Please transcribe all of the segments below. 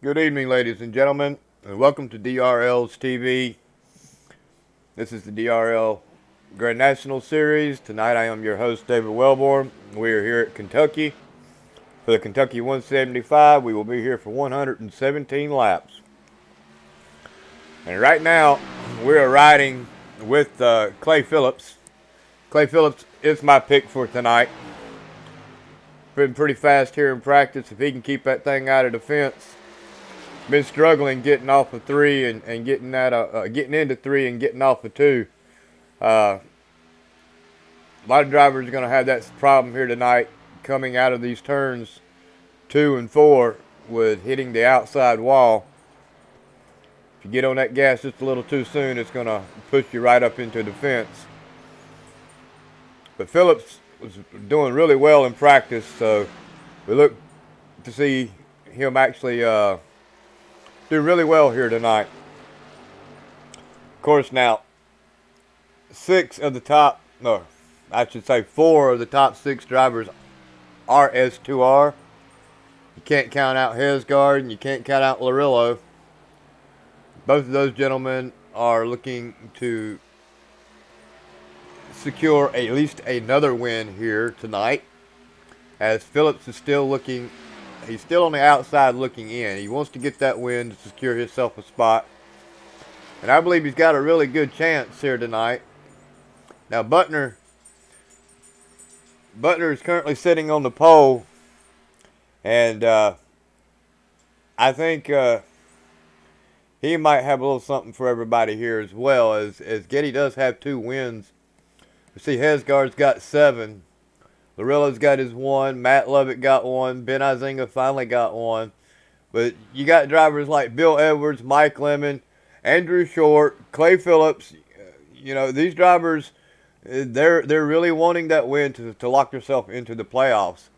Good evening, ladies and gentlemen, and welcome to DRL's TV. This is the DRL Grand National Series. Tonight I am your host, David Wellborn. We are here at Kentucky for the Kentucky 175. We will be here for 117 laps. And right now, we are riding with Clay Phillips. Clay Phillips is my pick for tonight. Been pretty fast here in practice. If he can keep that thing out of the fence, been struggling getting off of three and getting getting into three and getting off of two. A lot of drivers are going to have that problem here tonight, coming out of these turns 2 and 4 with hitting the outside wall. If you get on that gas just a little too soon, it's going to push you right up into the fence. But Phillips was doing really well in practice, so we look to see him actually do really well here tonight. Of course, now, 4 of the top 6 drivers are S2R. You can't count out Hesgard and you can't count out Larillo. Both of those gentlemen are looking to secure at least another win here tonight, as Phillips is still looking, he's still on the outside looking in. He wants to get that win to secure himself a spot, and I believe he's got a really good chance here tonight. Now Butner is currently sitting on the pole, and I think he might have a little something for everybody here as well, as Getty does have 2 wins. You see Hesgard's got 7. Larillo's got his 1. Matt Lovett got 1. Ben Izinga finally got 1. But you got drivers like Bill Edwards, Mike Lemon, Andrew Short, Clay Phillips. You know, these drivers, they're really wanting that win to lock themselves into the playoffs.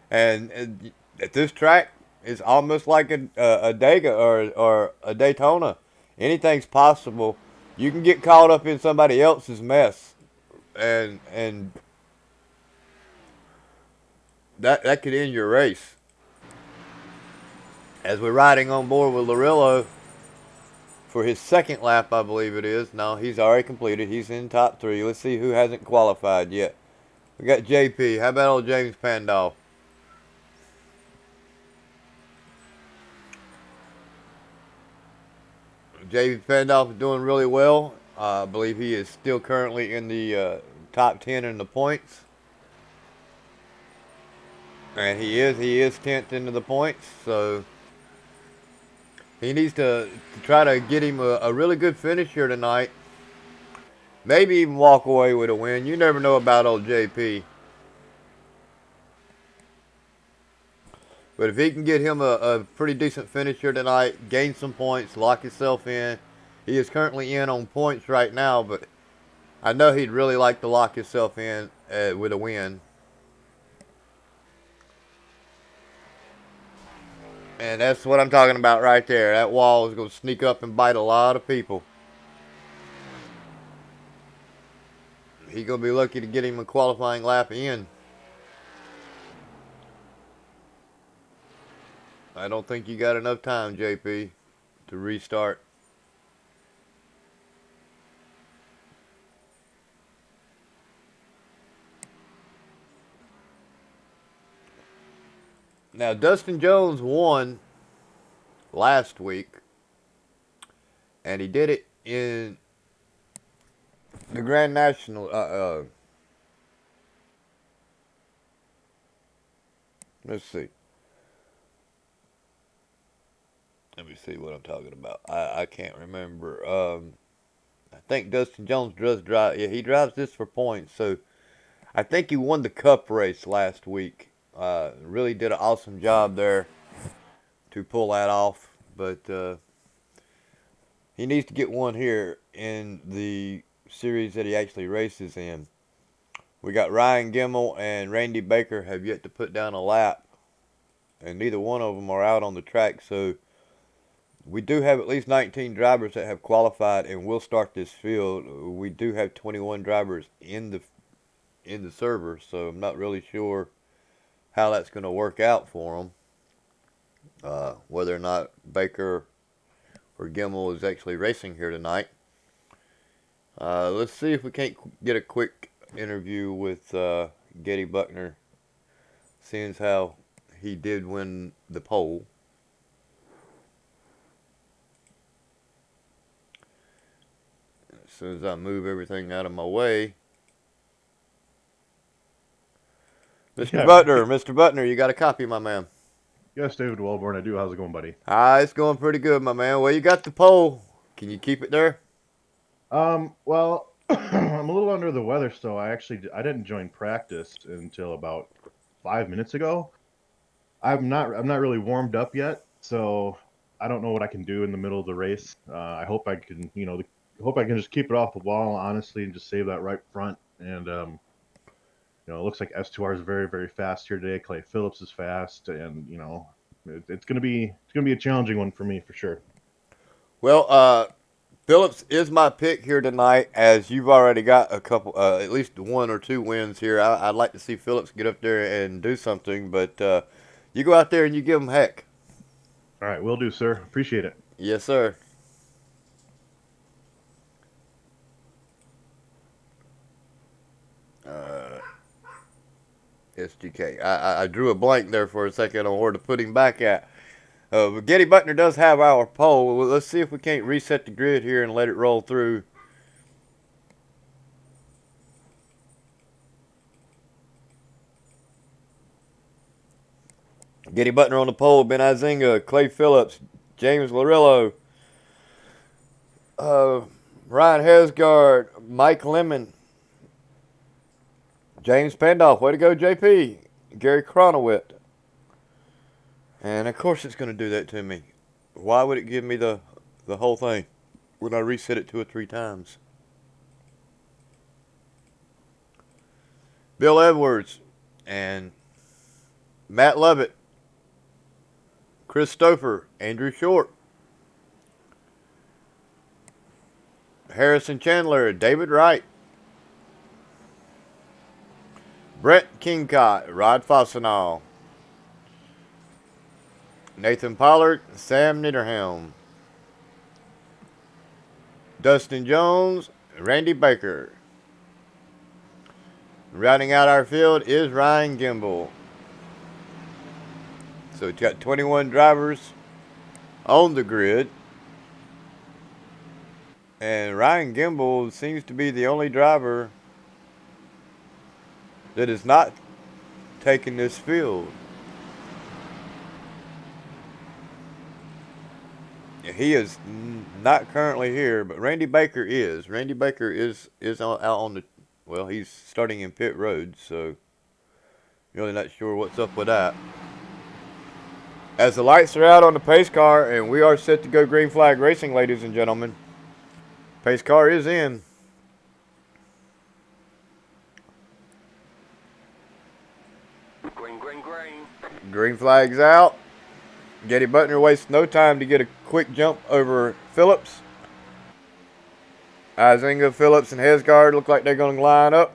And at this track, it's almost like a Dega or a Daytona. Anything's possible. You can get caught up in somebody else's mess, and that could end your race. As we're riding on board with Larillo for his second lap, I believe it is. No, he's already completed. He's in top 3. Let's see who hasn't qualified yet. We got JP. How about old James Pandolf? JP Pandolf is doing really well. I believe he is still currently in the top 10 in the points. And he is 10th into the points, so he needs to try to get him a really good finish here tonight. Maybe even walk away with a win. You never know about old JP. But if he can get him a pretty decent finish here tonight, gain some points, lock himself in. He is currently in on points right now, but I know he'd really like to lock himself in with a win. And that's what I'm talking about right there. That wall is going to sneak up and bite a lot of people. He's going to be lucky to get him a qualifying lap in. I don't think you got enough time, JP, to restart. Now, Dustin Jones won last week, and he did it in the Grand National. Let's see. Let me see what I'm talking about. I can't remember. I think Dustin Jones does drive. Yeah, he drives this for points. So I think he won the Cup race last week. Really did an awesome job there to pull that off. But he needs to get one here in the series that he actually races in. We got Ryan Gimmel and Randy Baker have yet to put down a lap, and neither one of them are out on the track. So we do have at least 19 drivers that have qualified and will start this field. We do have 21 drivers in the server, so I'm not really sure how that's going to work out for them. whether or not Baker or Gimmel is actually racing here tonight. Let's see if we can't get a quick interview with Getty Buckner, seeing as how he did win the pole. As soon as I move everything out of my way. Mr. Butner, you got a copy, my man? Yes, David Wellborn, I do. How's it going, buddy? It's going pretty good, my man. Well, you got the pole. Can you keep it there? Well, I'm a little under the weather, so I didn't join practice until about 5 minutes ago. I'm not really warmed up yet, so I don't know what I can do in the middle of the race. I hope I can, hope I can just keep it off the wall, honestly, and just save that right front. And it looks like S2R is very, very fast here today. Clay Phillips is fast, and it's gonna be a challenging one for me for sure. Well, Phillips is my pick here tonight, as you've already got a couple, at least one or two wins here. I'd like to see Phillips get up there and do something, but you go out there and you give him heck. All right, will do, sir. Appreciate it. Yes, sir. SDK. I drew a blank there for a second on where to put him back at. But Getty Buckner does have our pole. Well, let's see if we can't reset the grid here and let it roll through. Getty Buckner on the pole. Ben Izinga, Clay Phillips, James Larillo, Ryan Hesgard, Mike Lemon, James Pandolf. Way to go, JP. Gary Cronowit. And of course it's going to do that to me. Why would it give me the whole thing when I reset it 2 or 3 times? Bill Edwards and Matt Lovett, Chris Stouffer, Andrew Short, Harrison Chandler, David Wright, Brett Kingcott, Rod Fossenall, Nathan Pollard, Sam Niederhelm, Dustin Jones, Randy Baker. Rounding out our field is Ryan Gimbel. So it's got 21 drivers on the grid. And Ryan Gimbel seems to be the only driver that is not taking this field. He is not currently here, but Randy Baker is. Randy Baker is out on the, well, he's starting in pit road, so really not sure what's up with that. As the lights are out on the pace car, and we are set to go green flag racing, ladies and gentlemen. Pace car is in. Green, green, green. Green flag's out. Getty Buckner wastes no time to get a quick jump over Phillips. Izinga, Phillips, and Hesgard look like they're going to line up.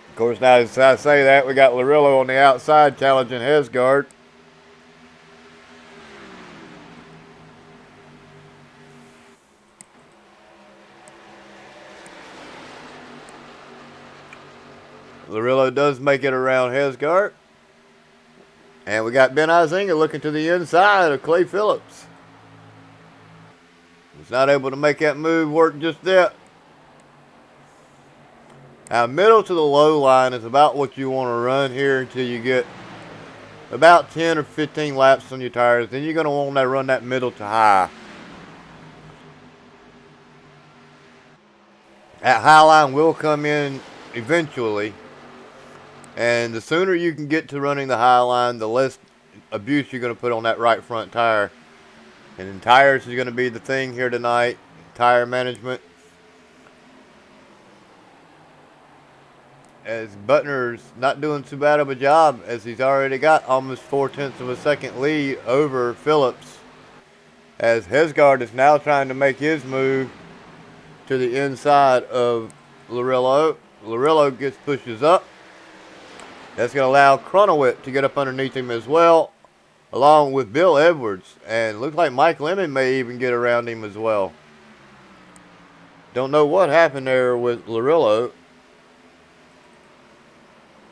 Of course, now as I say that, we got Larillo on the outside challenging Hesgard. Larillo does make it around Hesgard. And we got Ben Izinga looking to the inside of Clay Phillips. He's not able to make that move work just yet. Now, middle to the low line is about what you want to run here until you get about 10 or 15 laps on your tires. Then you're going to want to run that middle to high. That high line will come in eventually. And the sooner you can get to running the high line, the less abuse you're going to put on that right front tire. And then tires is going to be the thing here tonight. Tire management. As Buttner's not doing too bad of a job, as he's already got almost 4/10 of a second lead over Phillips. As Hesgard is now trying to make his move to the inside of Larillo. Larillo pushes up. That's going to allow Cronowit to get up underneath him as well, along with Bill Edwards. And looks like Mike Lemon may even get around him as well. Don't know what happened there with Larillo.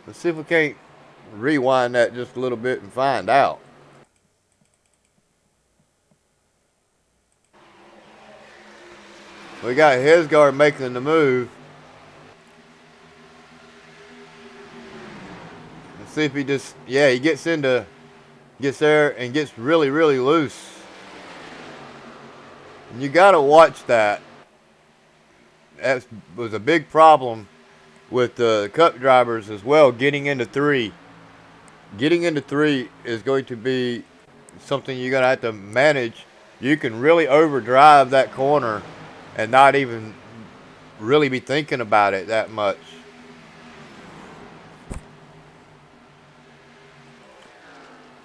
Let's see if we can't rewind that just a little bit and find out. We got Hesgard making the move. Let's see if he just, yeah, he gets there and gets really, really loose. And you got to watch that. That was a big problem with the cup drivers as well, getting into three. Getting into three is going to be something you're going to have to manage. You can really overdrive that corner and not even really be thinking about it that much.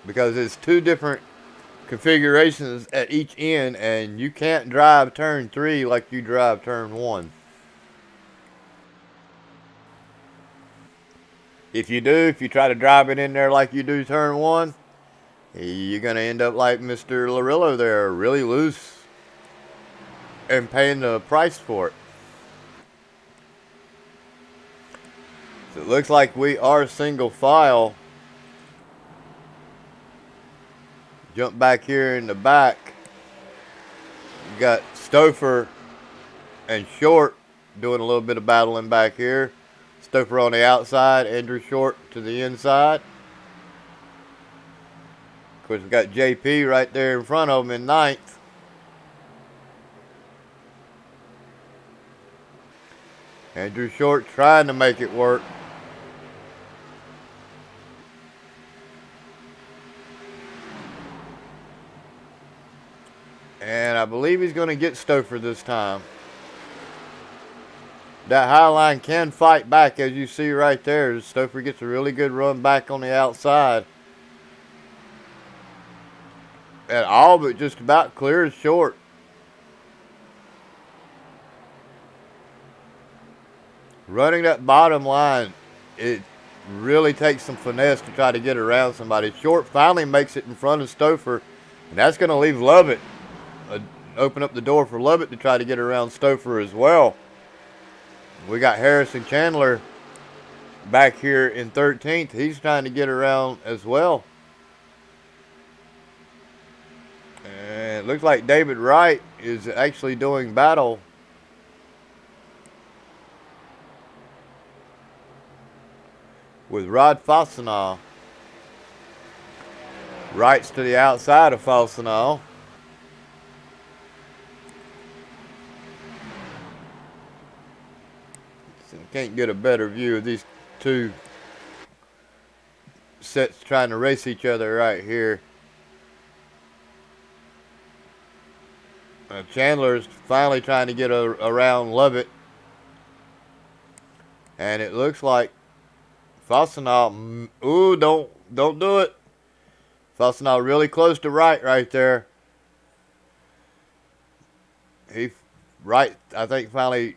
Because it's two different configurations at each end, and you can't drive turn 3 like you drive turn 1. If you try to drive it in there like you do turn 1, you're going to end up like Mr. Larillo there, really loose and paying the price for it. So it looks like we are single file. Jump back here in the back. You got Stouffer and Short doing a little bit of battling back here. Stouffer on the outside, Andrew Short to the inside. Of course, we got JP right there in front of him in 9th. Andrew Short trying to make it work. And I believe he's going to get Stouffer this time. That high line can fight back, as you see right there. Stouffer gets a really good run back on the outside. And all but just about clears Short. Running that bottom line, it really takes some finesse to try to get around somebody. Short finally makes it in front of Stouffer, and that's going to leave Lovett, open up the door for Lovett to try to get around Stouffer as well. We got Harrison Chandler back here in 13th. He's trying to get around as well. And it looks like David Wright is actually doing battle with Rod Fastenal. Wright's to the outside of Fastenal. Can't get a better view of these two sets trying to race each other right here. Chandler's finally trying to get around Lovett. And it looks like Fastenal, ooh, don't do it. Fastenal really close to right there. Wright, I think, finally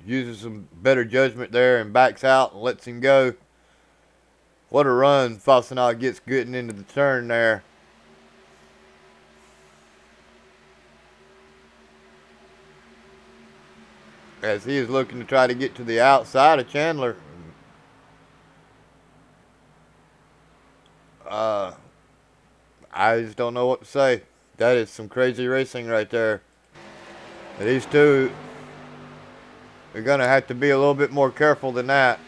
uses some better judgment there and backs out and lets him go. What a run Fastenal gets getting into the turn there. As he is looking to try to get to the outside of Chandler. I just don't know what to say. That is some crazy racing right there. These two are going to have to be a little bit more careful than that.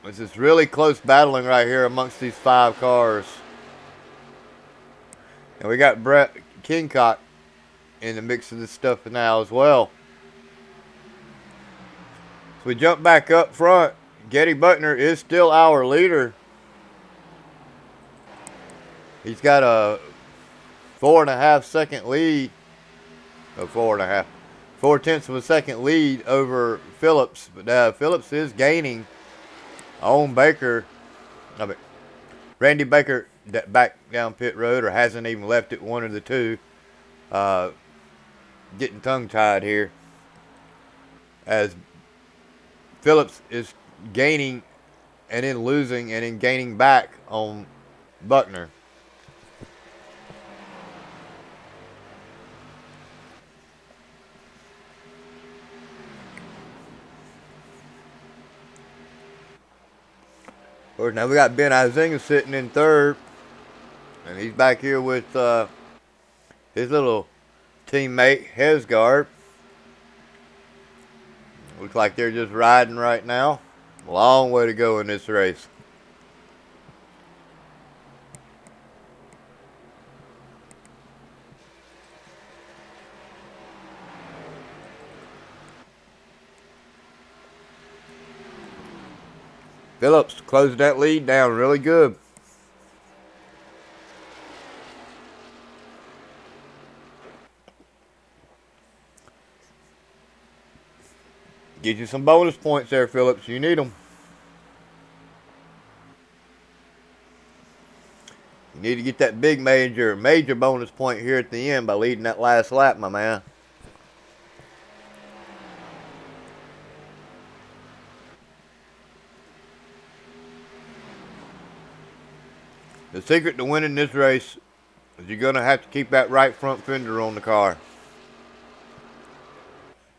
This is really close battling right here amongst these 5 cars. And we got Brett Kingcock in the mix of this stuff now as well. So we jump back up front. Getty Buckner is still our leader. He's got a 4.5 second lead. Oh, 4.5. 4/10 of a second lead over Phillips. But Phillips is gaining on Baker. Randy Baker back down pit road, or hasn't even left it, one of the two. Getting tongue-tied here. As Phillips is gaining and then losing and then gaining back on Buckner. Of course, now we got Ben Izinga sitting in third, and he's back here with his little teammate Hesgard. Looks like they're just riding right now. Long way to go in this race. Phillips closed that lead down really good. Get you some bonus points there, Phillips. You need them. You need to get that big major bonus point here at the end by leading that last lap, my man. The secret to winning this race is you're going to have to keep that right front fender on the car.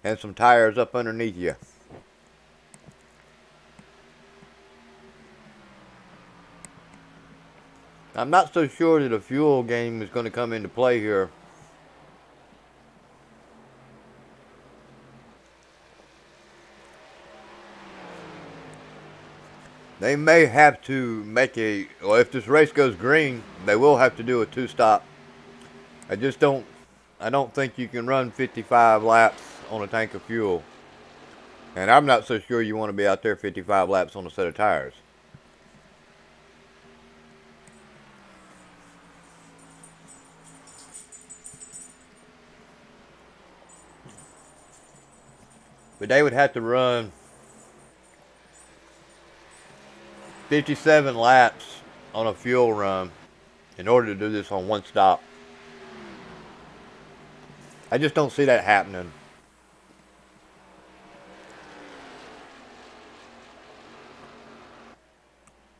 And some tires up underneath you. I'm not so sure that a fuel game is going to come into play here. They may have to make well, if this race goes green, they will have to do a two-stop. I don't think you can run 55 laps on a tank of fuel. And I'm not so sure you want to be out there 55 laps on a set of tires. But they would have to run 57 laps on a fuel run in order to do this on one stop. I just don't see that happening.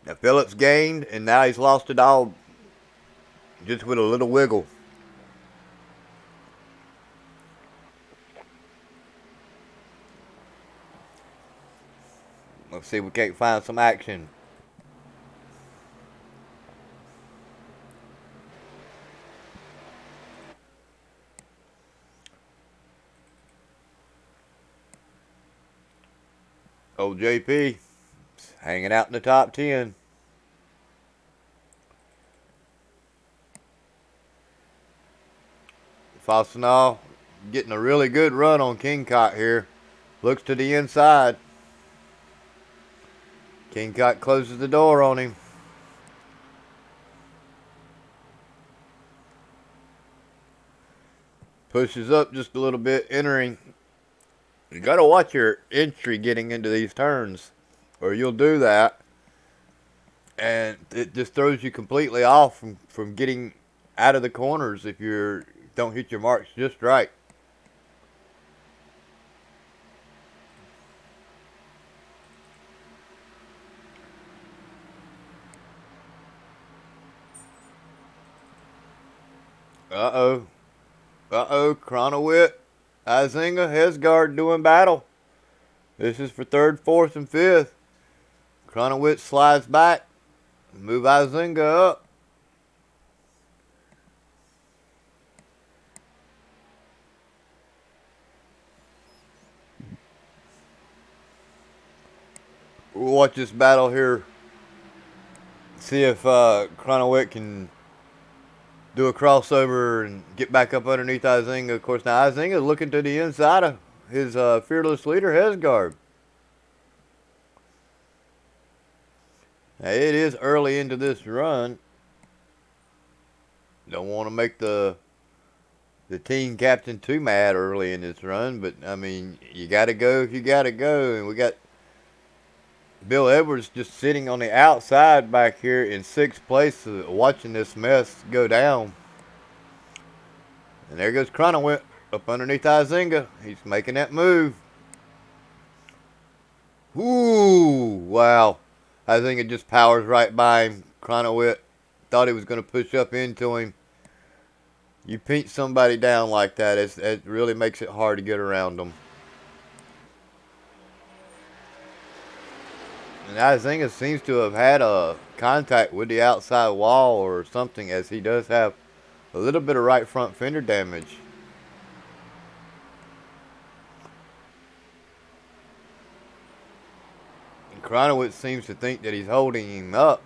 Now Phillips gained, and now he's lost it all just with a little wiggle. Let's see if we can't find some action. Old JP hanging out in the top 10. Fastenal getting a really good run on Kingcott here. Looks to the inside. Kingcott closes the door on him. Pushes up just a little bit, entering. You got to watch your entry getting into these turns, or you'll do that, and it just throws you completely off from getting out of the corners if you don't hit your marks just right. Uh-oh. Cronowit, Izinga, Hesgard doing battle. This is for third, fourth, and fifth. Cronowit slides back. Move Izinga up. We'll watch this battle here. See if Cronowit can do a crossover and get back up underneath Izinga. Of course, now Izinga is looking to the inside of his fearless leader, Hesgard. Now, it is early into this run. Don't want to make the team captain too mad early in this run, but, I mean, you got to go if you got to go. And we got Bill Edwards just sitting on the outside back here in sixth place watching this mess go down. And there goes Cronowit up underneath Izinga. He's making that move. Ooh, wow. I think it just powers right by him. Cronowit thought he was going to push up into him. You pinch somebody down like that, it really makes it hard to get around them. And I think it seems to have had a contact with the outside wall or something, as he does have a little bit of right front fender damage. And Cronowitz seems to think that he's holding him up.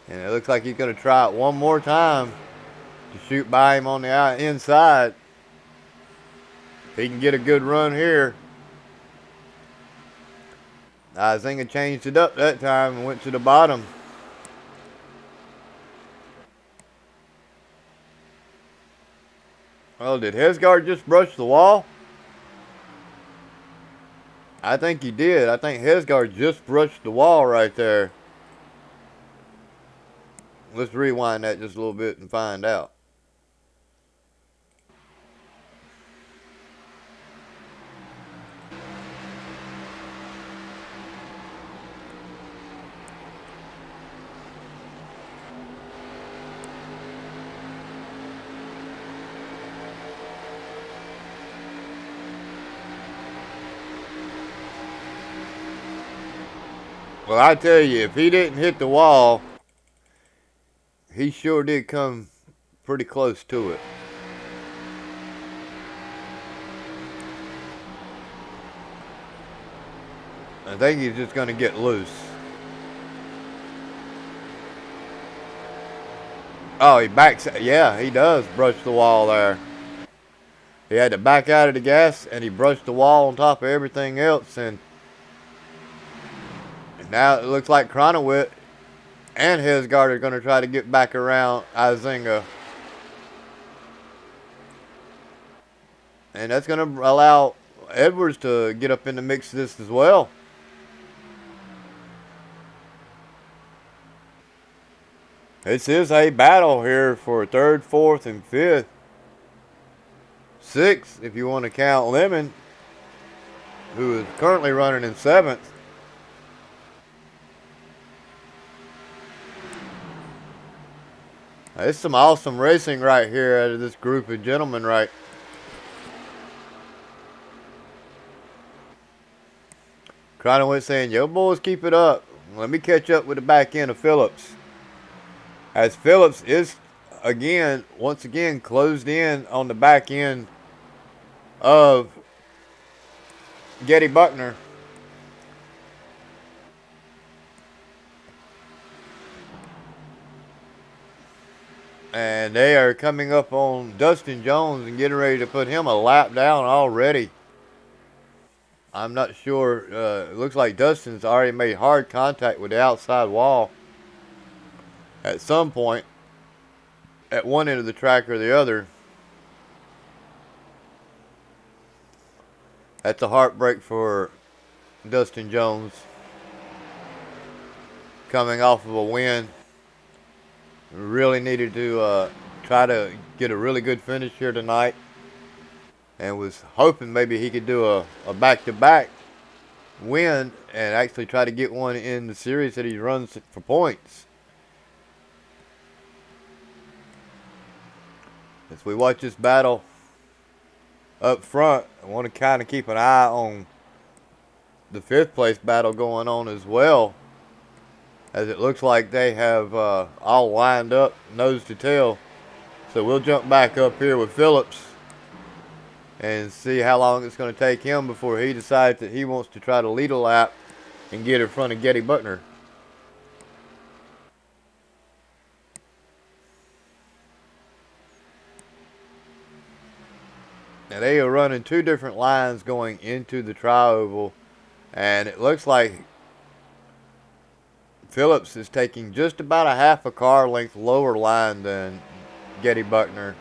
And it looks like he's going to try it one more time to shoot by him on the inside. If he can get a good run here. I think it changed it up that time and went to the bottom. Well, did Hesgard just brush the wall? I think he did. I think Hesgard just brushed the wall right there. Let's rewind that just a little bit and find out. Well, I tell you, if he didn't hit the wall, he sure did come pretty close to it. I think he's just going to get loose. Oh, he backs. Yeah, he does brush the wall there. He had to back out of the gas, and he brushed the wall on top of everything else. And now it looks like Cronowit and Hesgard are going to try to get back around Izinga. And that's going to allow Edwards to get up in the mix of this as well. This is a battle here for third, fourth, and fifth. Sixth, if you want to count Lemon, who is currently running in seventh. It's some awesome racing right here out of this group of gentlemen, right? Cronowitz saying, yo, boys, keep it up. Let me catch up with the back end of Phillips. As Phillips is, once again, closed in on the back end of Getty Buckner. And they are coming up on Dustin Jones and getting ready to put him a lap down already. I'm not sure. It looks like Dustin's already made hard contact with the outside wall at some point at one end of the track or the other. That's a heartbreak for Dustin Jones. Coming off of a win. Really needed to try to get a really good finish here tonight. And was hoping maybe he could do a back-to-back win and actually try to get one in the series that he runs for points. As we watch this battle up front, I want to kind of keep an eye on the fifth place battle going on as well, as it looks like they have all lined up nose to tail. So we'll jump back up here with Phillips and see how long it's going to take him before he decides that he wants to try to lead a lap and get in front of Getty Buckner. Now they are running two different lines going into the tri-oval, and it looks like Phillips is taking just about a half a car length lower line than Getty Buckner.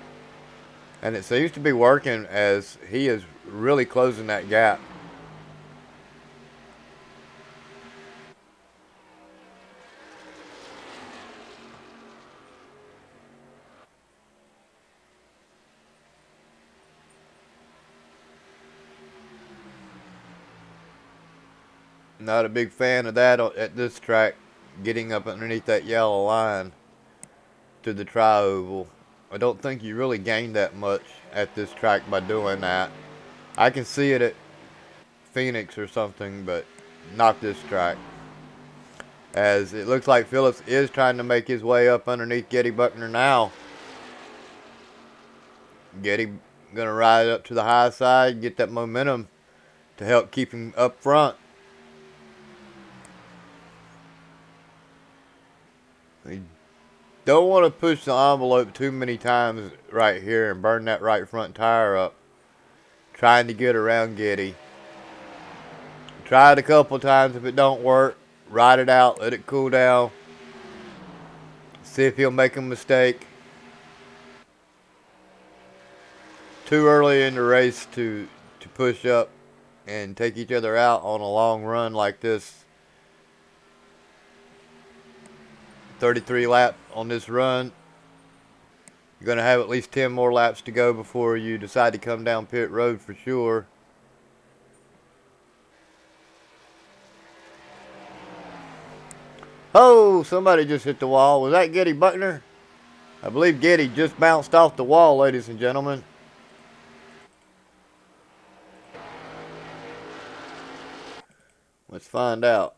And it seems to be working as he is really closing that gap. Not a big fan of that at this track, getting up underneath that yellow line to the tri-oval. I don't think you really gain that much at this track by doing that. I can see it at Phoenix or something, but not this track. As it looks like Phillips is trying to make his way up underneath Getty Buckner now. Getty gonna ride up to the high side, get that momentum to help keep him up front. You don't want to push the envelope too many times right here and burn that right front tire up. Trying to get around Getty. Try it a couple times. If it don't work, ride it out, let it cool down. See if he'll make a mistake. Too early in the race to push up and take each other out on a long run like this. 33 lap on this run. You're going to have at least 10 more laps to go before you decide to come down pit road for sure. Oh, somebody just hit the wall. Was that Getty Buckner? I believe Getty just bounced off the wall, ladies and gentlemen. Let's find out.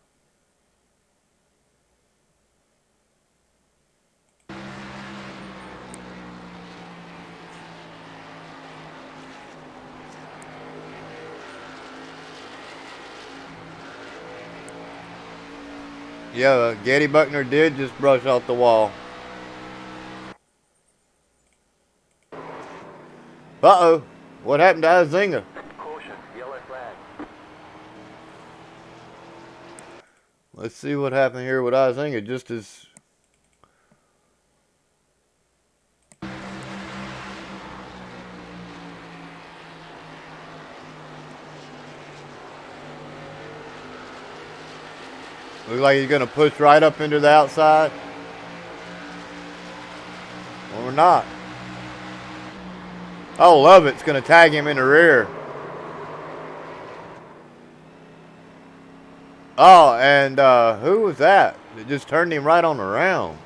Yeah, Getty Buckner did just brush off the wall. Uh-oh. What happened to Izinga? Caution, yellow flag. Let's see what happened here with Izinga. Just as... Looks like he's going to push right up into the outside. Or not. Oh, Lovett's going to tag him in the rear. Oh, and who was that? It just turned him right on around.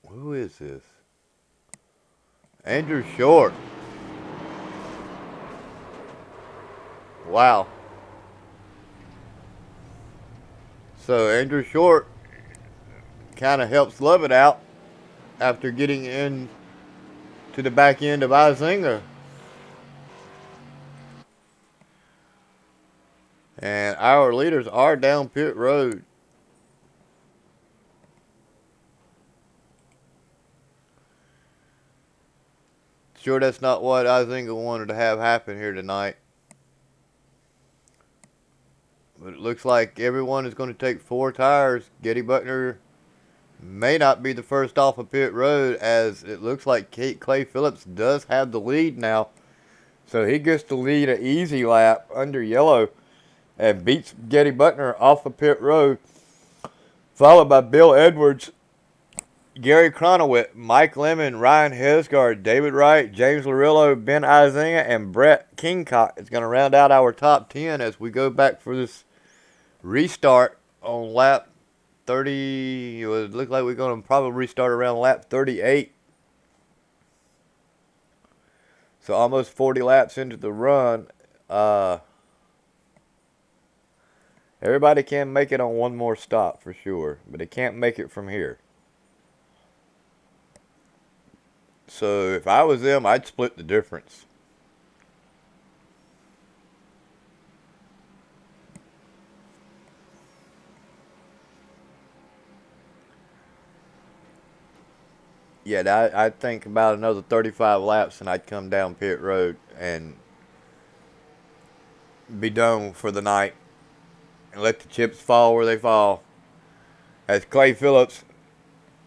Who is this? Andrew Short. Wow. So Andrew Short kind of helps Lovett out after getting in to the back end of Izinga. And our leaders are down pit road. Sure, that's not what Izinga wanted to have happen here tonight. But it looks like everyone is going to take 4 tires. Getty Buckner may not be the first off of pit road, as it looks like Clay Phillips does have the lead now. So he gets to lead an easy lap under yellow and beats Getty Buckner off of pit road. Followed by Bill Edwards, Gary Cronowit, Mike Lemon, Ryan Hesgard, David Wright, James Larillo, Ben Izinga, and Brett Kingcock is going to round out our top 10 as we go back for this restart on lap 30. It would look like we're going to probably restart around lap 38. So almost 40 laps into the run. Everybody can make it on one more stop for sure, but they can't make it from here. So if I was them, I'd split the difference. Yeah, I'd think about another 35 laps and I'd come down pit road and be done for the night and let the chips fall where they fall. As Clay Phillips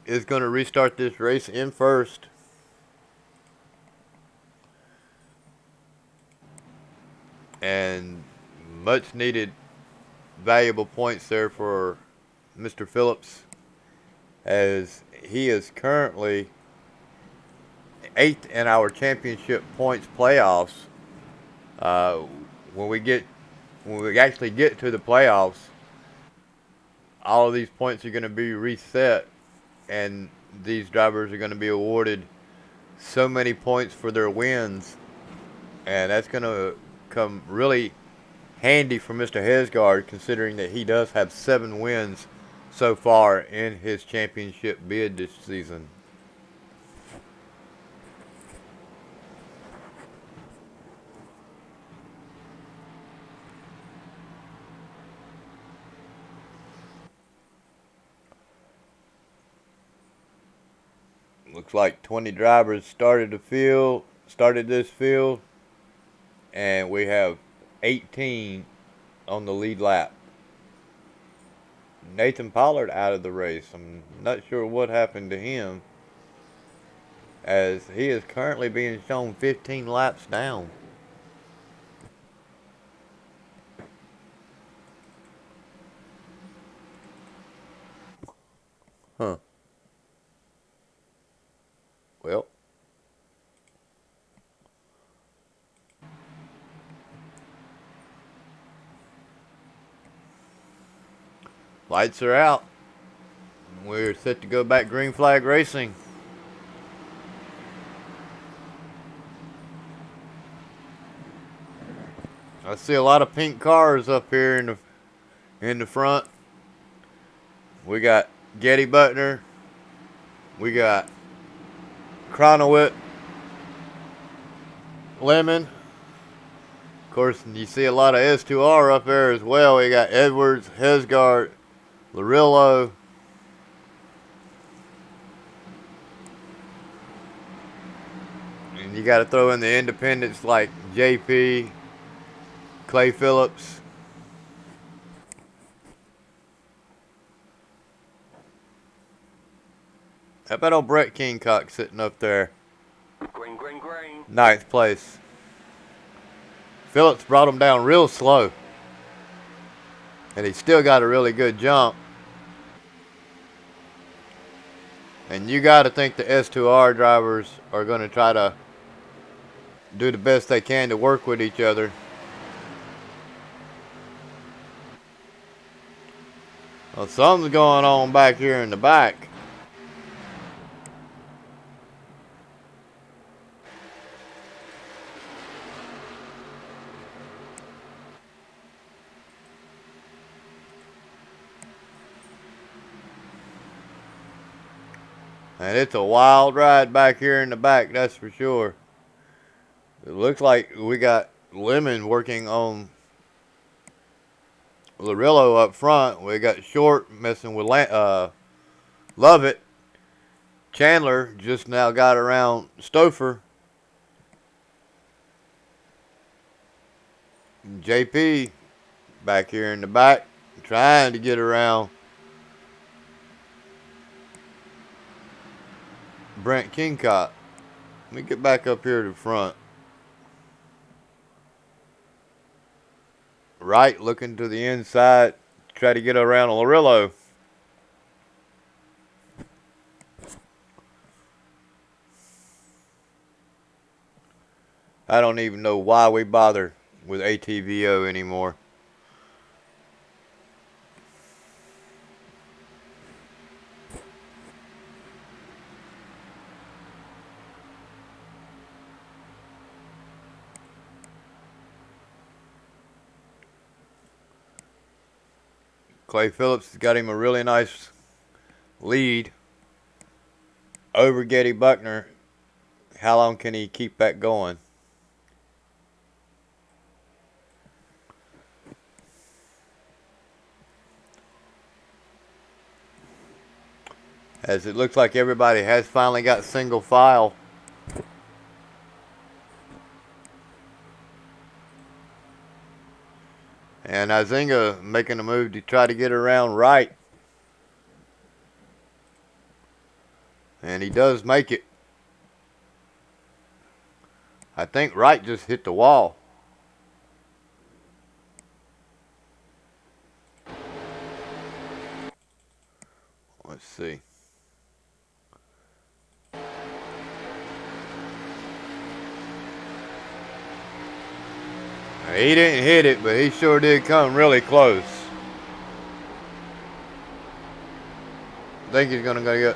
is going to restart this race in first. And much needed valuable points there for Mr. Phillips, as he is currently 8th in our championship points playoffs. Uh, when we actually get to the playoffs, all of these points are going to be reset, and these drivers are going to be awarded so many points for their wins, and that's going to come really handy for Mr. Hesgard, considering that he does have 7 wins so far in his championship bid this season. Looks like 20 drivers started this field, and we have 18 on the lead lap. Nathan Pollard out of the race. I'm not sure what happened to him, as he is currently being shown 15 laps down. Huh. Well, lights are out. We're set to go back green flag racing. I see a lot of pink cars up here in the front. We got Getty Butner. We got Cronowit, Lemon. Of course, you see a lot of S2R up there as well. We got Edwards, Hesgard, Larillo. And you got to throw in the independents like JP, Clay Phillips. How about old Brett Kingcock sitting up there? Green, green, green. 9th place. Phillips brought him down real slow. And he still got a really good jump. And you got to think the S2R drivers are going to try to do the best they can to work with each other. Well, something's going on back here in the back. And it's a wild ride back here in the back, that's for sure. It looks like we got Lemon working on Larillo up front. We got Short messing with Lovett. Chandler just now got around Stouffer. JP back here in the back trying to get around Brent Kingcott. Let me get back up here to the front. Right, looking to the inside, try to get around Larillo. I don't even know why we bother with ATVO anymore. Clay Phillips has got him a really nice lead over Getty Buckner. How long can he keep that going? As it looks like everybody has finally got single file. And Izinga making a move to try to get around Wright. And he does make it. I think Wright just hit the wall. Let's see. He didn't hit it, but he sure did come really close. I think he's gonna go get.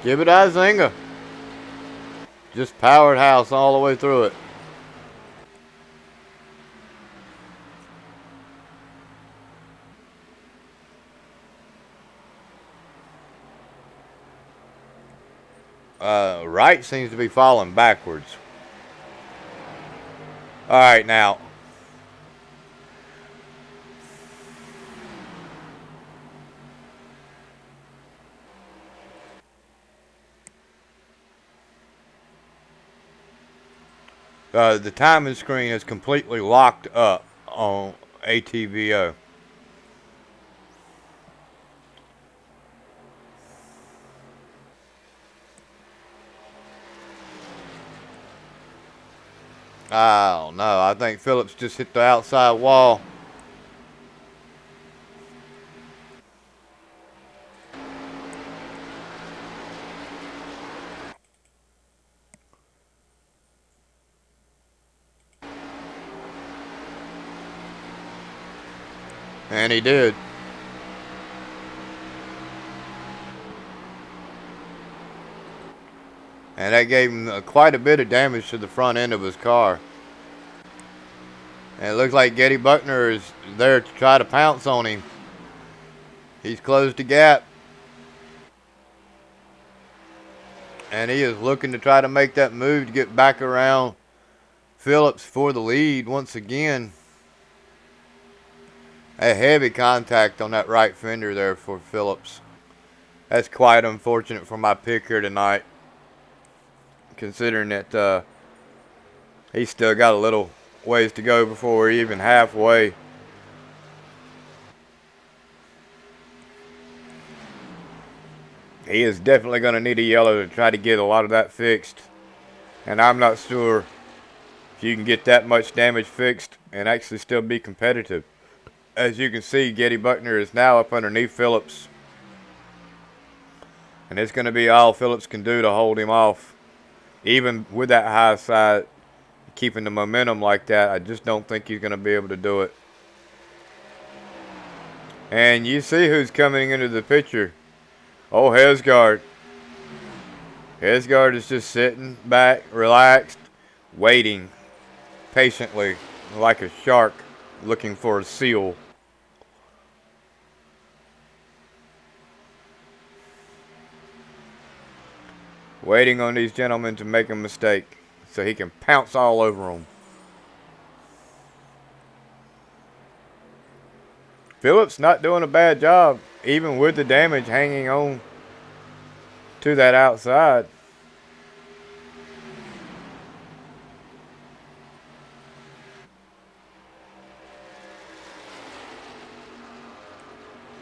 Give it Izinga. Just powered house all the way through it. Wright seems to be falling backwards. All right, now. The timing screen is completely locked up on ATVO. I don't know. I think Phillips just hit the outside wall. And he did. And that gave him quite a bit of damage to the front end of his car. And it looks like Getty Buckner is there to try to pounce on him. He's closed the gap. And he is looking to try to make that move to get back around Phillips for the lead once again. A heavy contact on that right fender there for Phillips. That's quite unfortunate for my pick here tonight, considering that he's still got a little ways to go before we're even halfway. He is definitely going to need a yellow to try to get a lot of that fixed. And I'm not sure if you can get that much damage fixed and actually still be competitive. As you can see, Getty Buckner is now up underneath Phillips. And it's going to be all Phillips can do to hold him off. Even with that high side, keeping the momentum like that, I just don't think he's going to be able to do it. And you see who's coming into the picture. Oh, Hesgard. Hesgard is just sitting back, relaxed, waiting patiently like a shark looking for a seal. Waiting on these gentlemen to make a mistake so he can pounce all over them. Phillips not doing a bad job, even with the damage hanging on to that outside.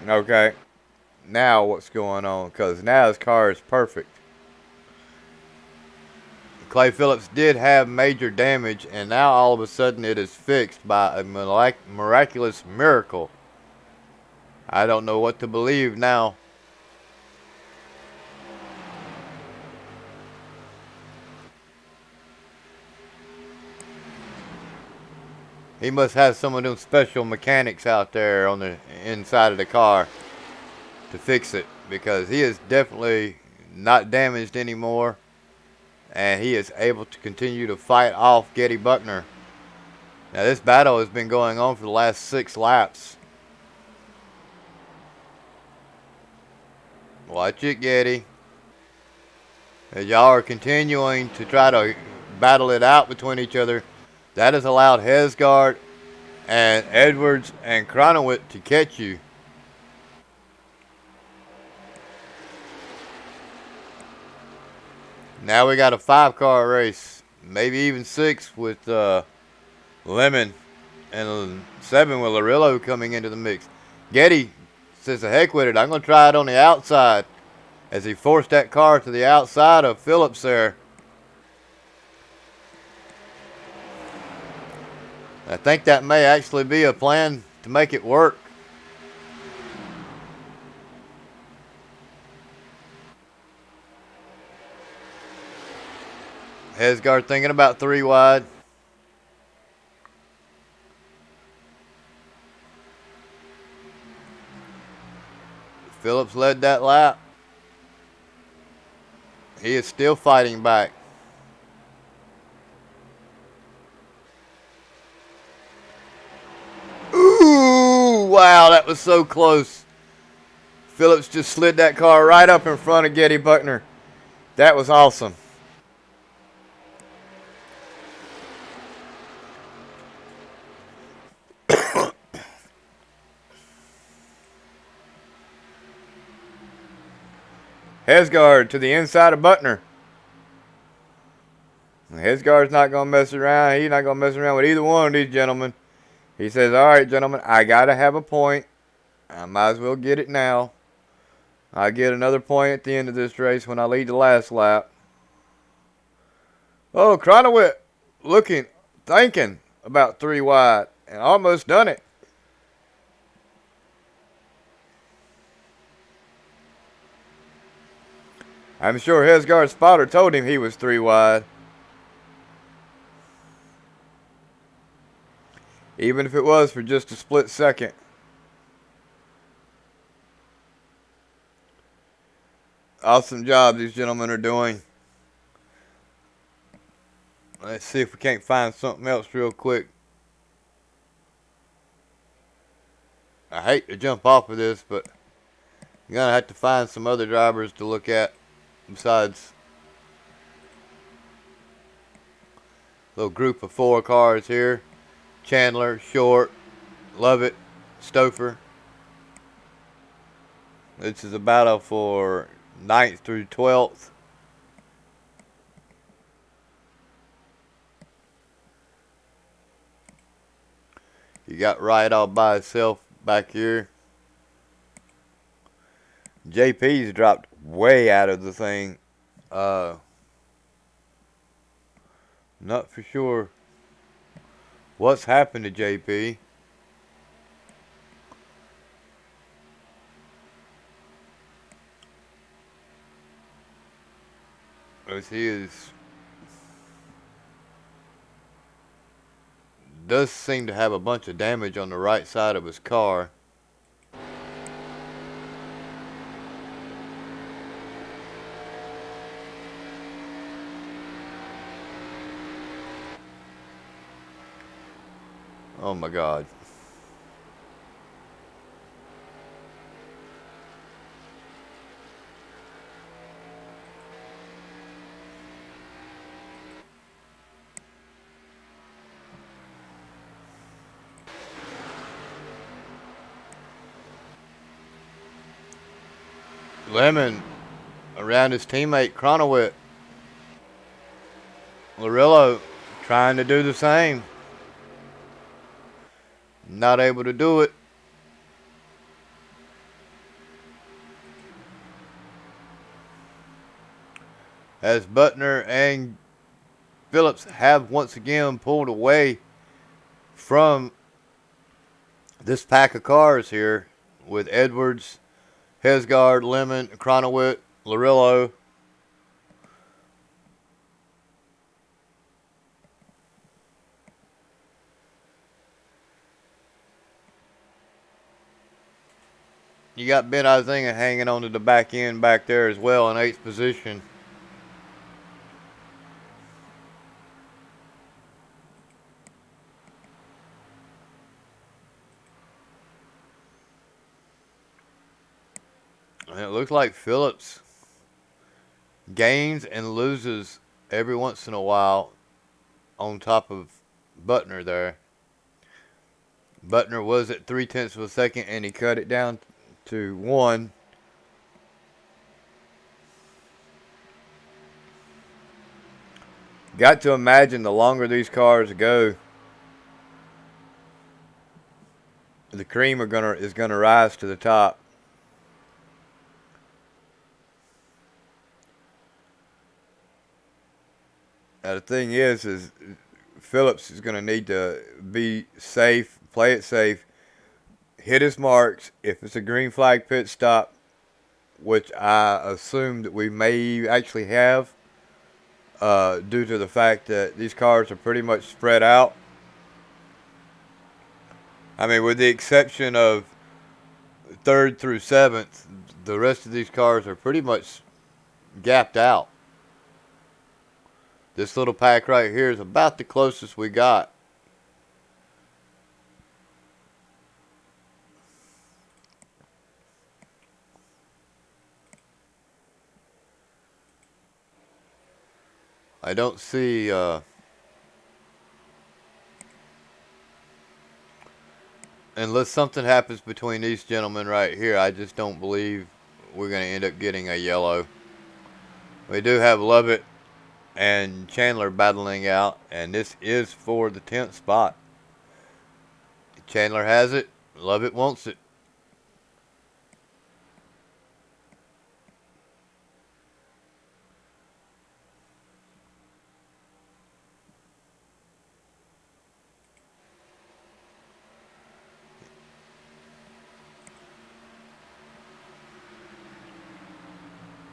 Okay, now what's going on? Because now his car is perfect. Clay Phillips did have major damage, and now all of a sudden it is fixed by a miraculous miracle. I don't know what to believe now. He must have some of them special mechanics out there on the inside of the car to fix it, because he is definitely not damaged anymore. And he is able to continue to fight off Getty Buckner. Now this battle has been going on for the last 6 laps. Watch it, Getty. As y'all are continuing to try to battle it out between each other, that has allowed Hesgard and Edwards and Cronowit to catch you. Now we got a 5-car race, maybe even 6 with Lemon and 7 with Larillo coming into the mix. Getty says, the heck with it, I'm going to try it on the outside, as he forced that car to the outside of Phillips there. I think that may actually be a plan to make it work. Hesgard thinking about 3 wide. Phillips led that lap. He is still fighting back. Ooh, wow, that was so close. Phillips just slid that car right up in front of Getty Buckner. That was awesome. Hesgard to the inside of Buckner. Hesgard's not going to mess around. He's not going to mess around with either one of these gentlemen. He says, all right, gentlemen, I got to have a point. I might as well get it now. I get another point at the end of this race when I lead the last lap. Oh, Cronowit thinking about 3 wide, and almost done it. I'm sure Hesgard's spotter told him he was 3 wide. Even if it was for just a split second. Awesome job these gentlemen are doing. Let's see if we can't find something else real quick. I hate to jump off of this, but you're going to have to find some other drivers to look at besides a little group of 4 cars here. Chandler, Short, Lovett, Stouffer. This is a battle for 9th through 12th. You got Wright all by himself back here. JP's dropped way out of the thing. Not for sure what's happened to JP. As he does seem to have a bunch of damage on the right side of his car. Oh my God. Lemon around his teammate Cronowit. Larillo trying to do the same. Not able to do it. As Buckner and Phillips have once again pulled away from this pack of cars here with Edwards, Hesgard, Lemon, Cronowit, Larillo. You got Ben Izinga hanging onto the back end back there as well in 8th position. And it looks like Phillips gains and loses every once in a while on top of Buckner there. Buckner was at 0.3 of a second and he cut it down to 1. Got to imagine the longer these cars go, the cream is gonna rise to the top. Now the thing is Phillips is going to need to be safe, play it safe, hit his marks. If it's a green flag pit stop, which I assume that we may actually have, due to the fact that these cars are pretty much spread out. I mean, with the exception of 3rd through 7th, the rest of these cars are pretty much gapped out. This little pack right here is about the closest we got. I don't see unless something happens between these gentlemen right here, I just don't believe we're going to end up getting a yellow. We do have Lovett and Chandler battling out, and this is for the 10th spot. Chandler has it, Lovett wants it.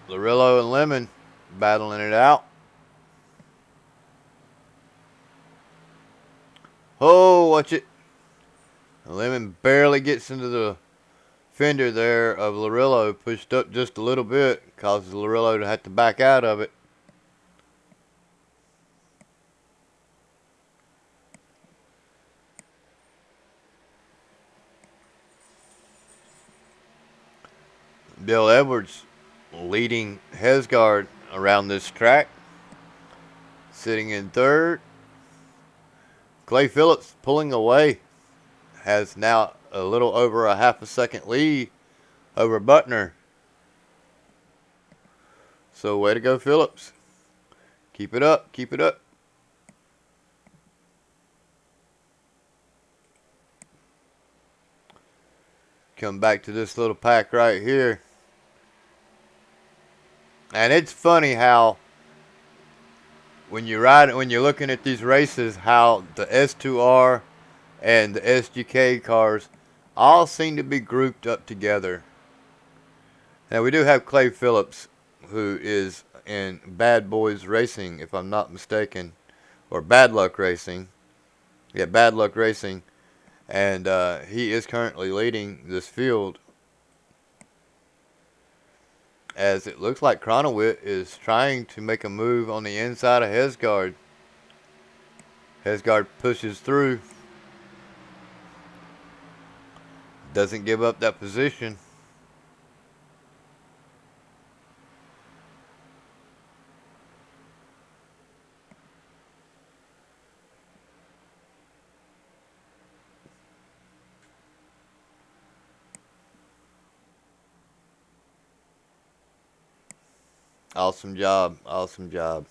Larillo and Lemon battling it out. Oh, watch it. Lemon barely gets into the fender there of Larillo, pushed up just a little bit, causes Larillo to have to back out of it. Bill Edwards leading Hesgard around this track, sitting in 3rd. Clay Phillips pulling away, has now a little over a half a second lead over Butner. So way to go, Phillips. Keep it up, keep it up. Come back to this little pack right here. And it's funny how when you're looking at these races, how the S2R and the SGK cars all seem to be grouped up together. Now we do have Clay Phillips, who is in Bad Boys Racing, if I'm not mistaken, or Bad Luck Racing. Yeah, Bad Luck Racing, and he is currently leading this field. As it looks like Cronowit is trying to make a move on the inside of Hesgard. Hesgard pushes through. Doesn't give up that position. Awesome job, awesome job.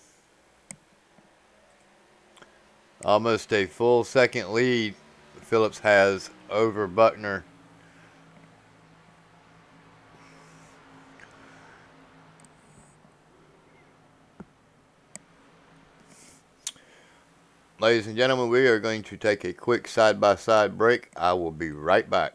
Almost a full second lead Phillips has over Buckner. Ladies and gentlemen, we are going to take a quick side-by-side break. I will be right back.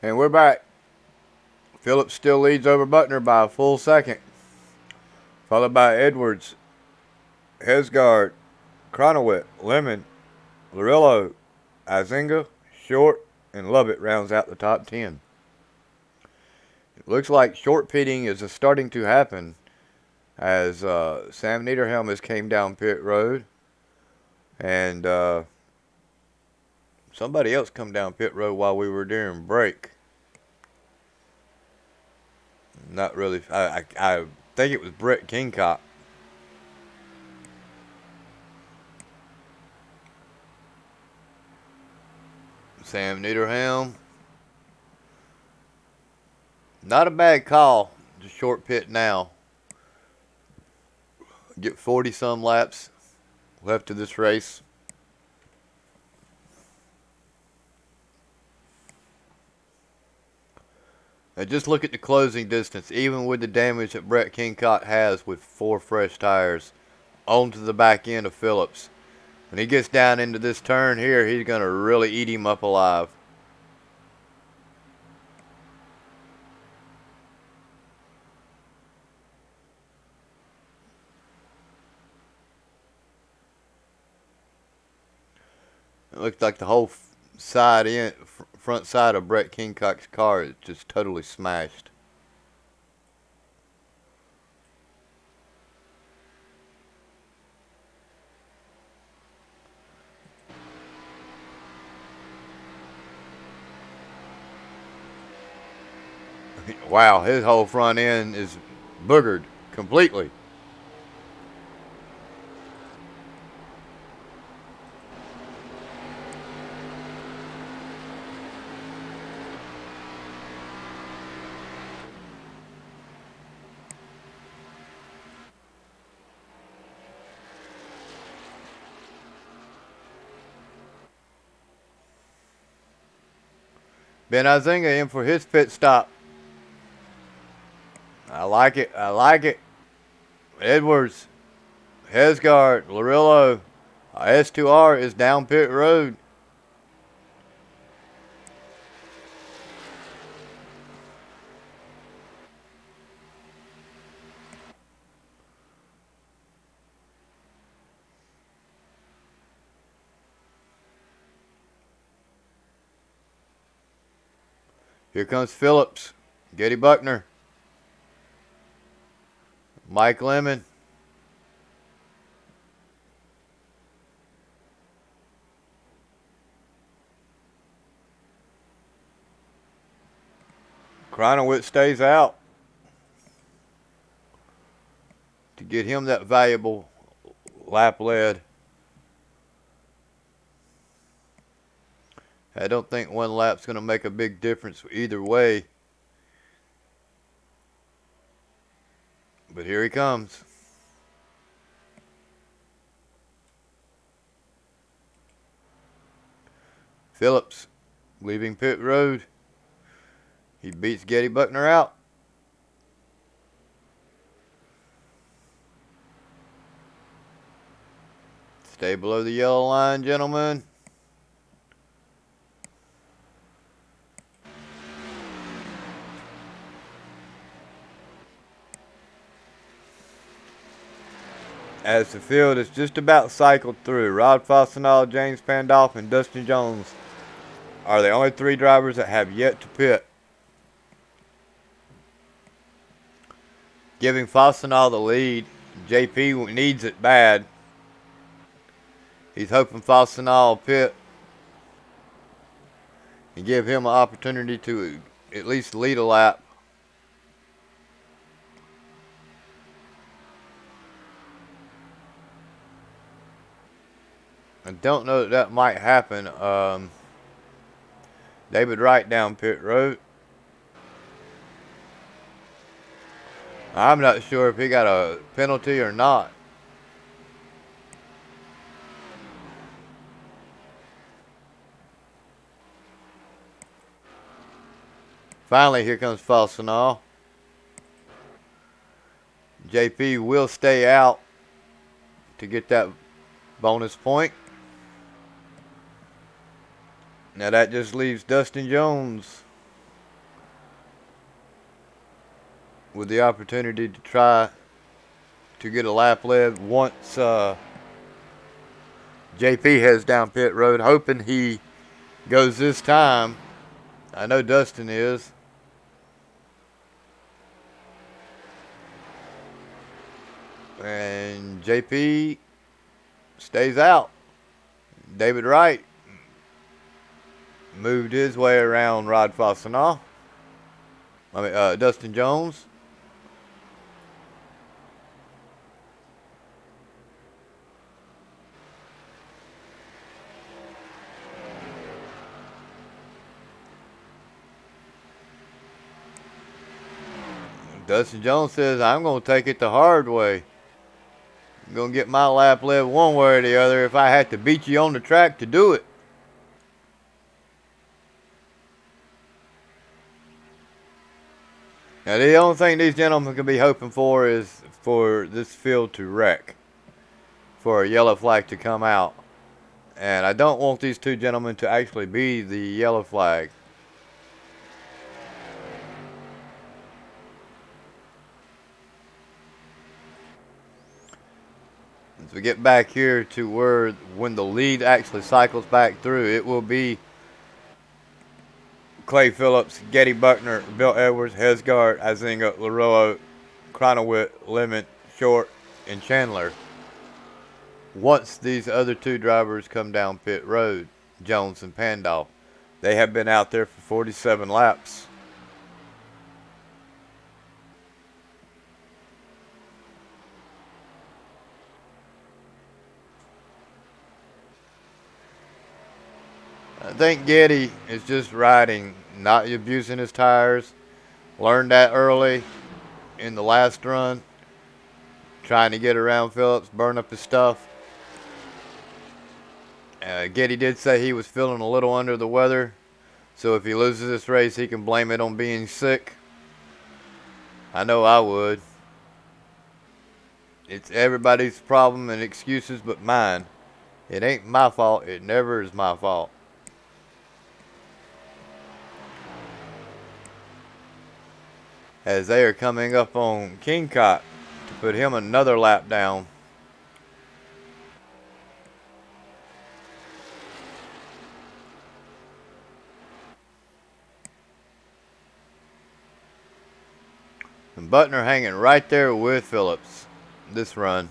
And we're back. Phillips still leads over Buckner by a full second, followed by Edwards, Hesgard, Cronowit, Lemon, Larillo, Izinga, Short, and Lovett rounds out the top 10. It looks like short pitting is starting to happen as Sam Niederhelm has came down pit road, and somebody else come down pit road while we were during break. Not really. I think it was Brett Kingcock. Sam Niederhelm. Not a bad call. Just short pit now. Get 40 some laps left of this race. Now just look at the closing distance, even with the damage that Brett Kingcott has with 4 fresh tires onto the back end of Phillips. When he gets down into this turn here, he's going to really eat him up alive. It looks like the whole front side of Brett Kingcock's car is just totally smashed. Wow, his whole front end is boogered completely. Ben Izinga in for his pit stop. I like it. I like it. Edwards, Hesgard, Larillo. S2R is down pit road. Here comes Phillips, Getty Buckner, Mike Lemon. Cronowitz stays out to get him that valuable lap lead. I don't think one lap's going to make a big difference either way. But here he comes. Phillips leaving pit road. He beats Getty Buckner out. Stay below the yellow line, gentlemen. As the field is just about cycled through, Rod Fossenall, James Pandolf, and Dustin Jones are the only 3 drivers that have yet to pit. Giving Fossenall the lead. JP needs it bad. He's hoping Fossenall will pit and give him an opportunity to at least lead a lap. I don't know that might happen. David Wright down pit road. I'm not sure if he got a penalty or not. Finally, here comes Falsenall. JP will stay out to get that bonus point. Now that just leaves Dustin Jones with the opportunity to try to get a lap led once JP heads down pit road, hoping he goes this time. I know Dustin is. And JP stays out. David Wright moved his way around Rod Fassanal. Dustin Jones. Dustin Jones says, I'm going to take it the hard way. I'm going to get my lap led one way or the other if I had to beat you on the track to do it. Now, the only thing these gentlemen can be hoping for is for this field to wreck, for a yellow flag to come out. And I don't want these two gentlemen to actually be the yellow flag. As we get back here to where when the lead actually cycles back through, it will be Clay Phillips, Getty Buckner, Bill Edwards, Hesgard, Azinga, Laroa, Cronowit, Lemon, Short, and Chandler. Once these other two drivers come down pit road, Jones and Pandolf, they have been out there for 47 laps. I think Getty is just riding, not abusing his tires. Learned that early in the last run, trying to get around Phillips, burn up his stuff. Getty did say he was feeling a little under the weather, so if he loses this race, he can blame it on being sick. I know I would. It's everybody's problem and excuses but mine. It ain't my fault. It never is my fault. As they are coming up on Kingcott to put him another lap down. And Butner hanging right there with Phillips this run.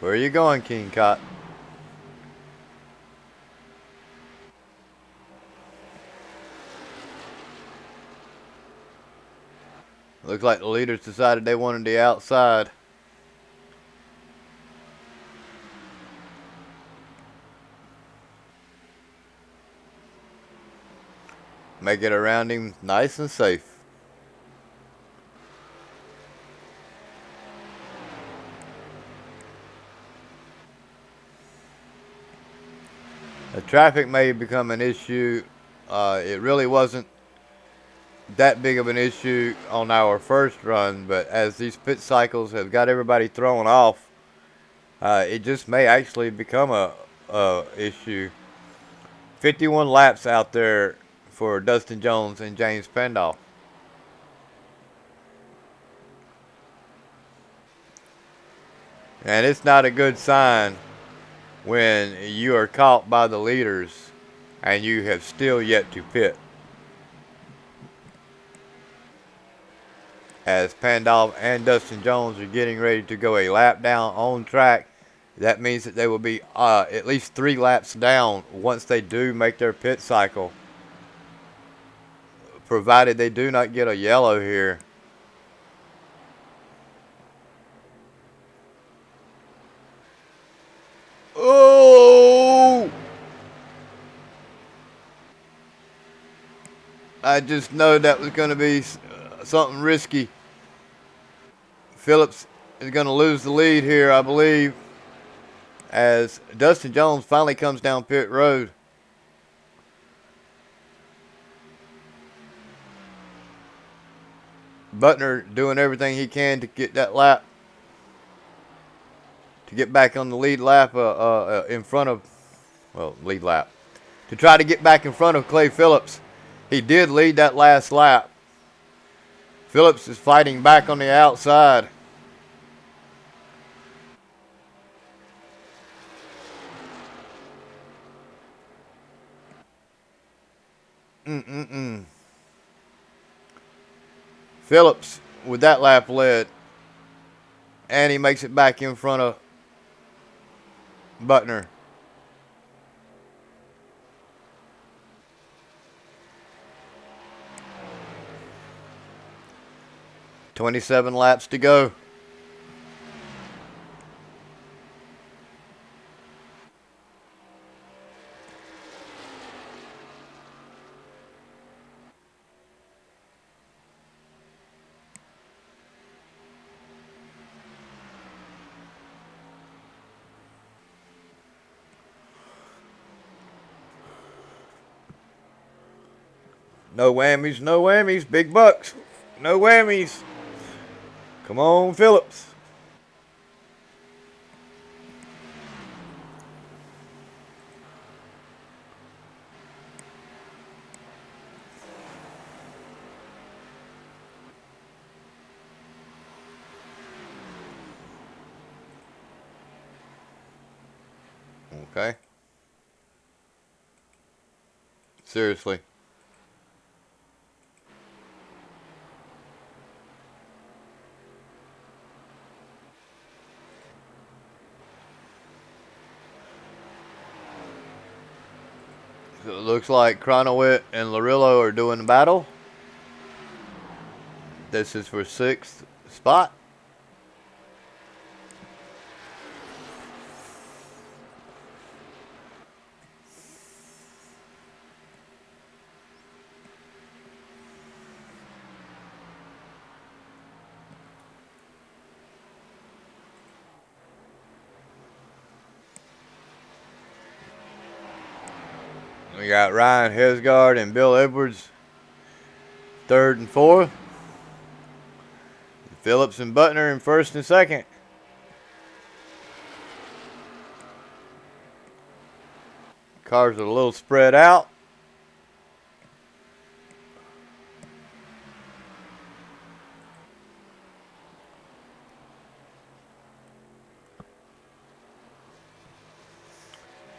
Where are you going, Kingcott? Looks like the leaders decided they wanted the outside. Make it around him nice and safe. The traffic may become an issue. It really wasn't that big of an issue on our first run, but as these pit cycles have got everybody thrown off, it just may actually become a issue. 51 laps out there for Dustin Jones and James Pandolf. And it's not a good sign when you are caught by the leaders and you have still yet to pit. As Pandolf and Dustin Jones are getting ready to go a lap down on track, that means that they will be at least 3 laps down once they do make their pit cycle, provided they do not get a yellow here. Oh! I just know that was going to be something risky. Phillips is going to lose the lead here, I believe, as Dustin Jones finally comes down pit road. Butner doing everything he can to get that lap, to get back on the lead lap in front of, well, lead lap, to try to get back in front of Clay Phillips. He did lead that last lap. Phillips is fighting back on the outside. Phillips with that lap led, and he makes it back in front of Butner. "27 laps to go." No whammies, no whammies, big bucks. No whammies. Come on, Phillips. Okay. Seriously. So it looks like Cronowit and Larillo are doing battle. This is for 6th spot. We got Ryan Hesgard and Bill Edwards, 3rd and 4th. Phillips and Butner in 1st and 2nd. Cars are a little spread out.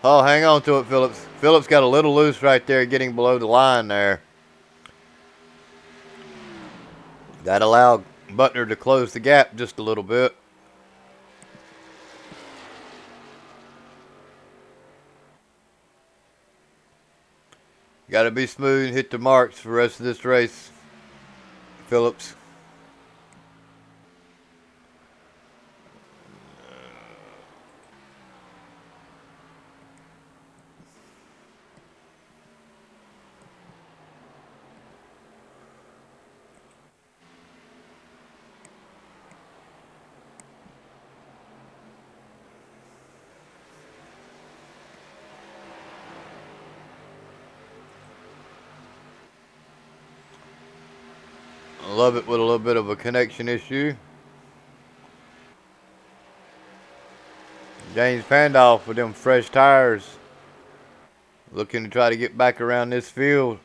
Oh, hang on to it, Phillips. Phillips got a little loose right there getting below the line there. That allowed Butner to close the gap just a little bit. Got to be smooth and hit the marks for the rest of this race, Phillips. I love it with a little bit of a connection issue. James Pandolf with them fresh tires, looking to try to get back around this field.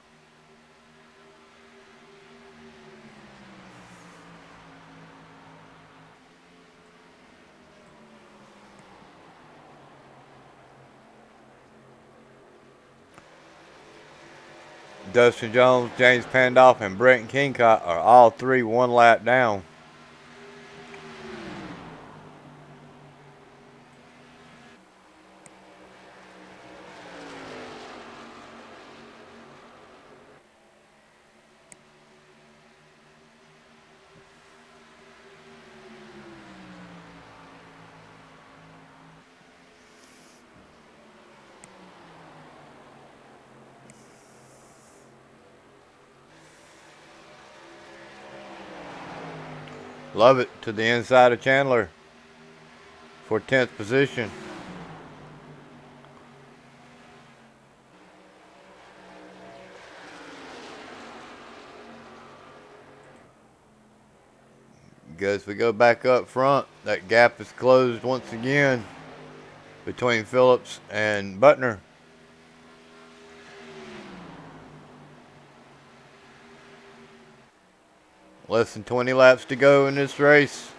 Dustin Jones, James Pandolf, and Brent Kincott are all 3 1 lap down. Love it to the inside of Chandler for 10th position. Because we go back up front, that gap is closed once again between Phillips and Butner. Less than 20 laps to go in this race.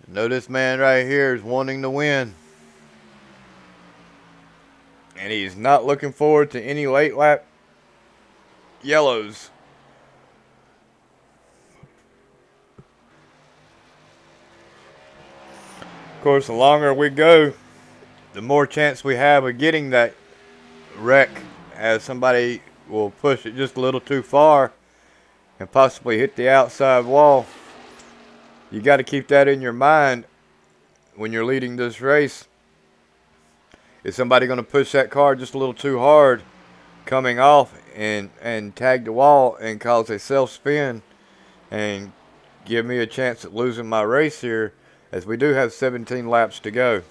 Know this man right here is wanting to win. And he's not looking forward to any late lap yellows. Of course, the longer we go, the more chance we have of getting that wreck, as somebody will push it just a little too far and possibly hit the outside wall. You got to keep that in your mind when you're leading this race. Is somebody going to push that car just a little too hard coming off and tag the wall and cause a self-spin and give me a chance at losing my race here, as we do have 17 laps to go.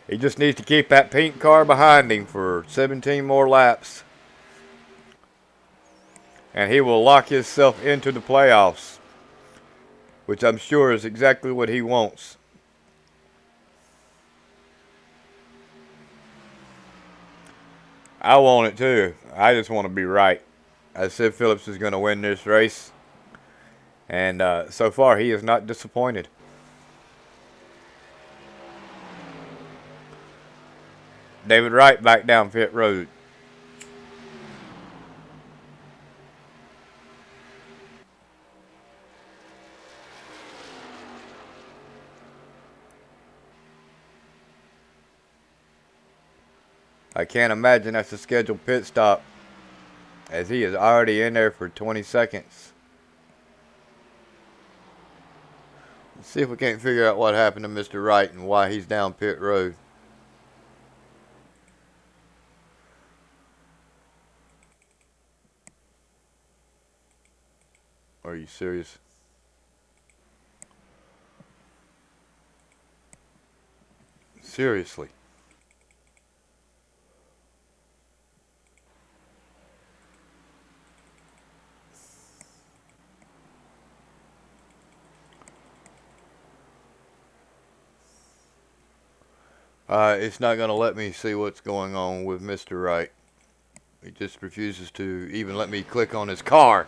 He just needs to keep that pink car behind him for 17 more laps, and he will lock himself into the playoffs, which I'm sure is exactly what he wants. I want it too. I just want to be right. I said Phillips is going to win this race, and so far he is not disappointed. David Wright back down pit road. I can't imagine that's a scheduled pit stop, as he is already in there for 20 seconds. Let's see if we can't figure out what happened to Mr. Wright and why he's down pit road. Are you serious? Seriously. It's not going to let me see what's going on with Mr. Wright. He just refuses to even let me click on his car.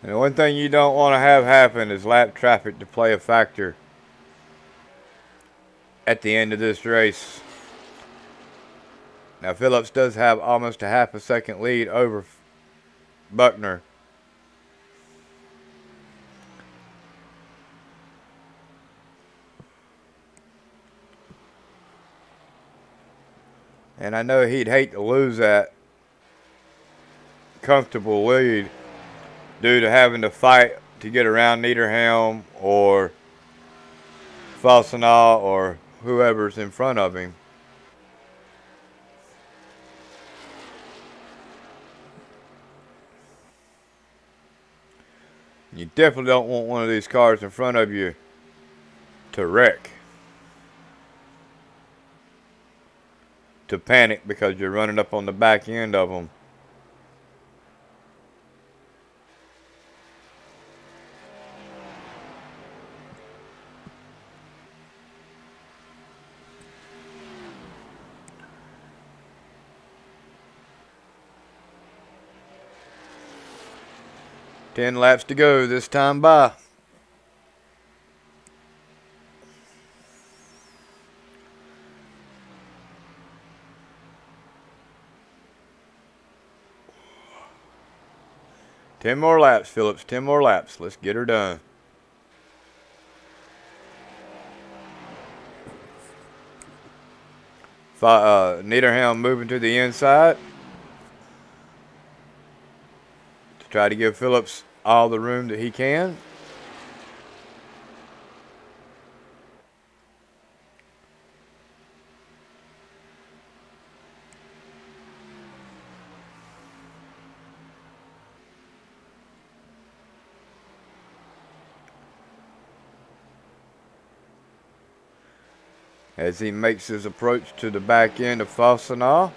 And the one thing you don't want to have happen is lap traffic to play a factor at the end of this race. Now Phillips does have almost a half a second lead over Buckner. And I know he'd hate to lose that comfortable lead due to having to fight to get around Niederhelm or Falsenau or whoever's in front of him. You definitely don't want one of these cars in front of you to wreck, to panic because you're running up on the back end of them. Ten laps to go this time by. Ten more laps, Phillips. 10 more laps. Let's get her done. Niederham moving to the inside to try to give Phillips all the room that he can. As he makes his approach to the back end of Falsenau.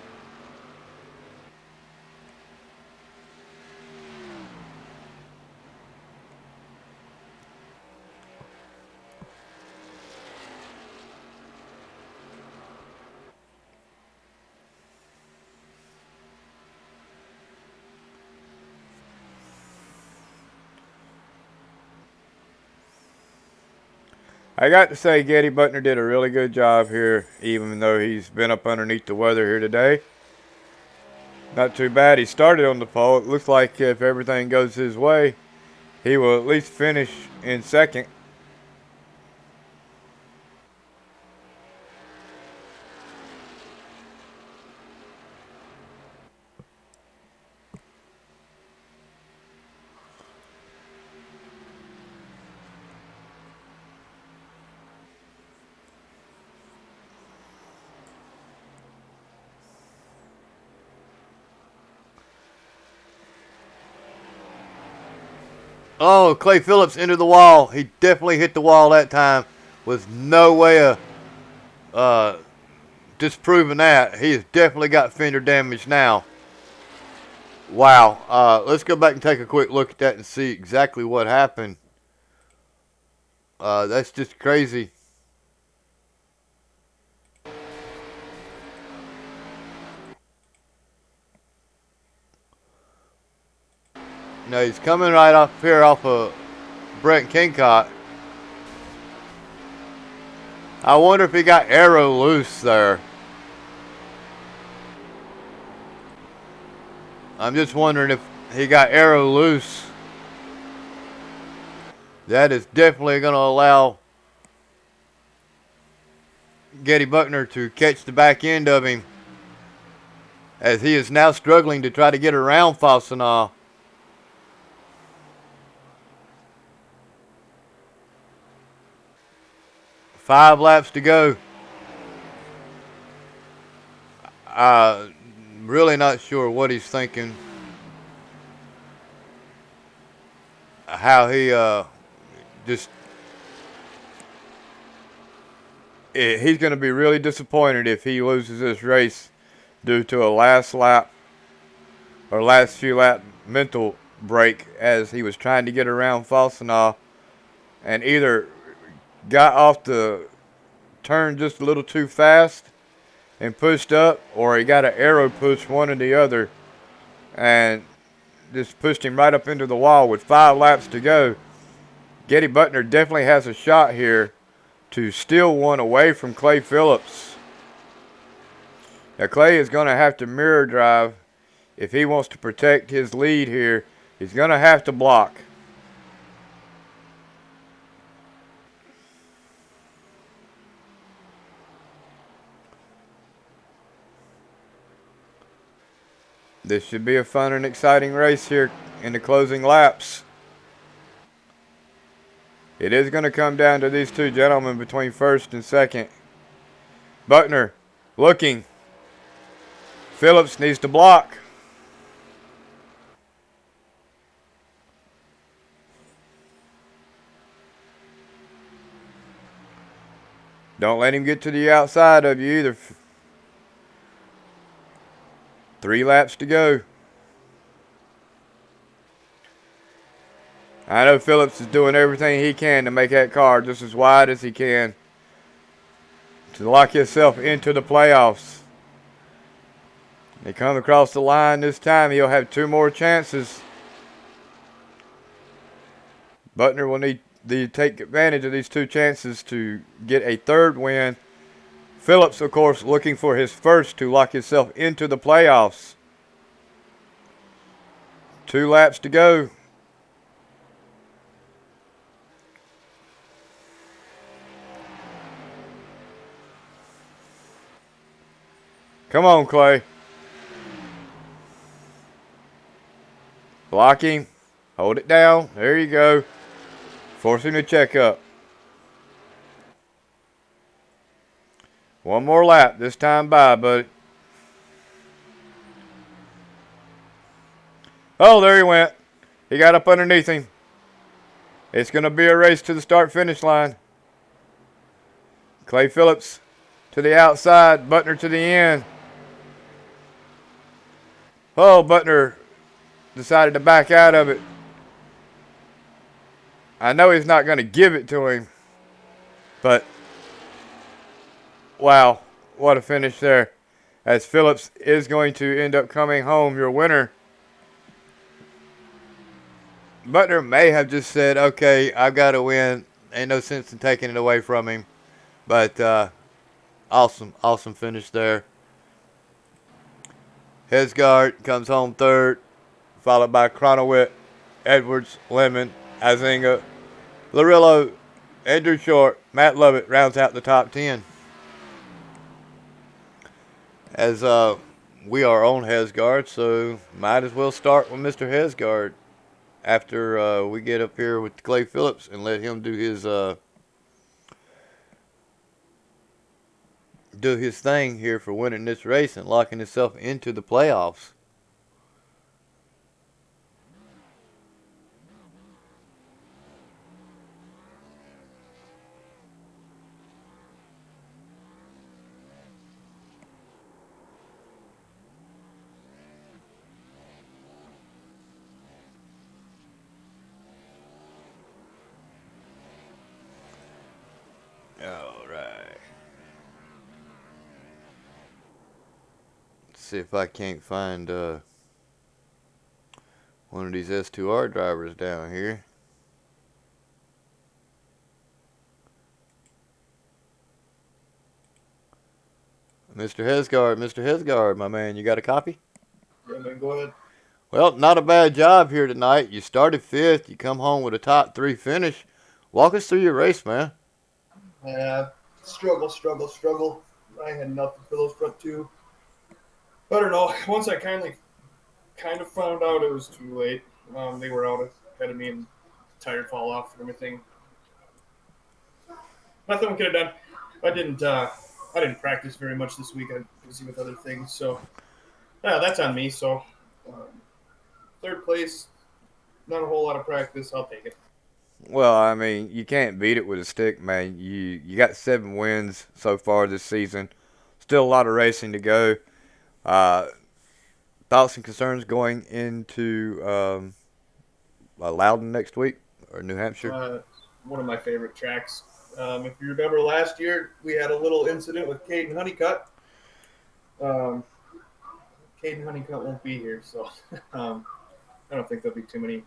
I got to say, Getty Butner did a really good job here, even though he's been up underneath the weather here today. Not too bad. He started on the pole. It looks like if everything goes his way, he will at least finish in second. Oh, Clay Phillips into the wall. He definitely hit the wall that time with no way of disproving that. He has definitely got fender damage now. Wow. Let's go back and take a quick look at that and see exactly what happened. That's just crazy. No, he's coming right off here off of Brent Kincott. I wonder if he got arrow loose there. I'm just wondering if he got arrow loose. That is definitely going to allow Getty Buckner to catch the back end of him, as he is now struggling to try to get around Falsenau. Five laps to go. Really not sure what he's thinking. How he he's going to be really disappointed if he loses this race due to a last lap or last few lap mental break, as he was trying to get around Falsenau and either got off the turn just a little too fast and pushed up, or he got an arrow push, one or the other, and just pushed him right up into the wall with 5 laps to go. Getty Butner definitely has a shot here to steal one away from Clay Phillips. Now Clay is going to have to mirror drive if he wants to protect his lead here. He's going to have to block. This should be a fun and exciting race here in the closing laps. It is going to come down to these two gentlemen between first and second. Buckner looking. Phillips needs to block. Don't let him get to the outside of you either. 3 laps to go. I know Phillips is doing everything he can to make that car just as wide as he can to lock himself into the playoffs. They come across the line this time, he'll have 2 more chances. Butner will need to take advantage of these 2 chances to get a 3rd win. Phillips, of course, looking for his first to lock himself into the playoffs. 2 laps to go. Come on, Clay. Block him. Hold it down. There you go. Force him to check up. One more lap. This time by, buddy. Oh, there he went. He got up underneath him. It's going to be a race to the start-finish line. Clay Phillips to the outside. Butner to the end. Oh, Butner decided to back out of it. I know he's not going to give it to him, but wow, what a finish there. As Phillips is going to end up coming home your winner. Butner may have just said, okay, I've got to win. Ain't no sense in taking it away from him. But awesome finish there. Hesgard comes home third, followed by Cronowit, Edwards, Lemon, Azinga, Larillo, Andrew Short, Matt Lovett rounds out the top 10. As we are on Hesgard, so might as well start with Mr. Hesgard after we get up here with Clay Phillips and let him do his thing here for winning this race and locking himself into the playoffs. All right. Let's see if I can't find one of these S2R drivers down here. Mr. Hesgard, my man, you got a copy? Yeah, man, go ahead. Well, not a bad job here tonight. You started 5th. You come home with a top 3 finish. Walk us through your race, man. Yeah, struggle. I had nothing for those front two. I don't know. Once I kind of found out it was too late. They were out ahead of me and tire fall off and everything. Nothing we could have done. I didn't practice very much this week. I'm busy with other things, so yeah, that's on me. So third place, not a whole lot of practice. I'll take it. Well, I mean, you can't beat it with a stick, man. You got 7 wins so far this season. Still a lot of racing to go. Thoughts and concerns going into Loudon next week or New Hampshire? One of my favorite tracks. If you remember last year, we had a little incident with Caden Honeycutt. Caden Honeycutt won't be here, so I don't think there'll be too many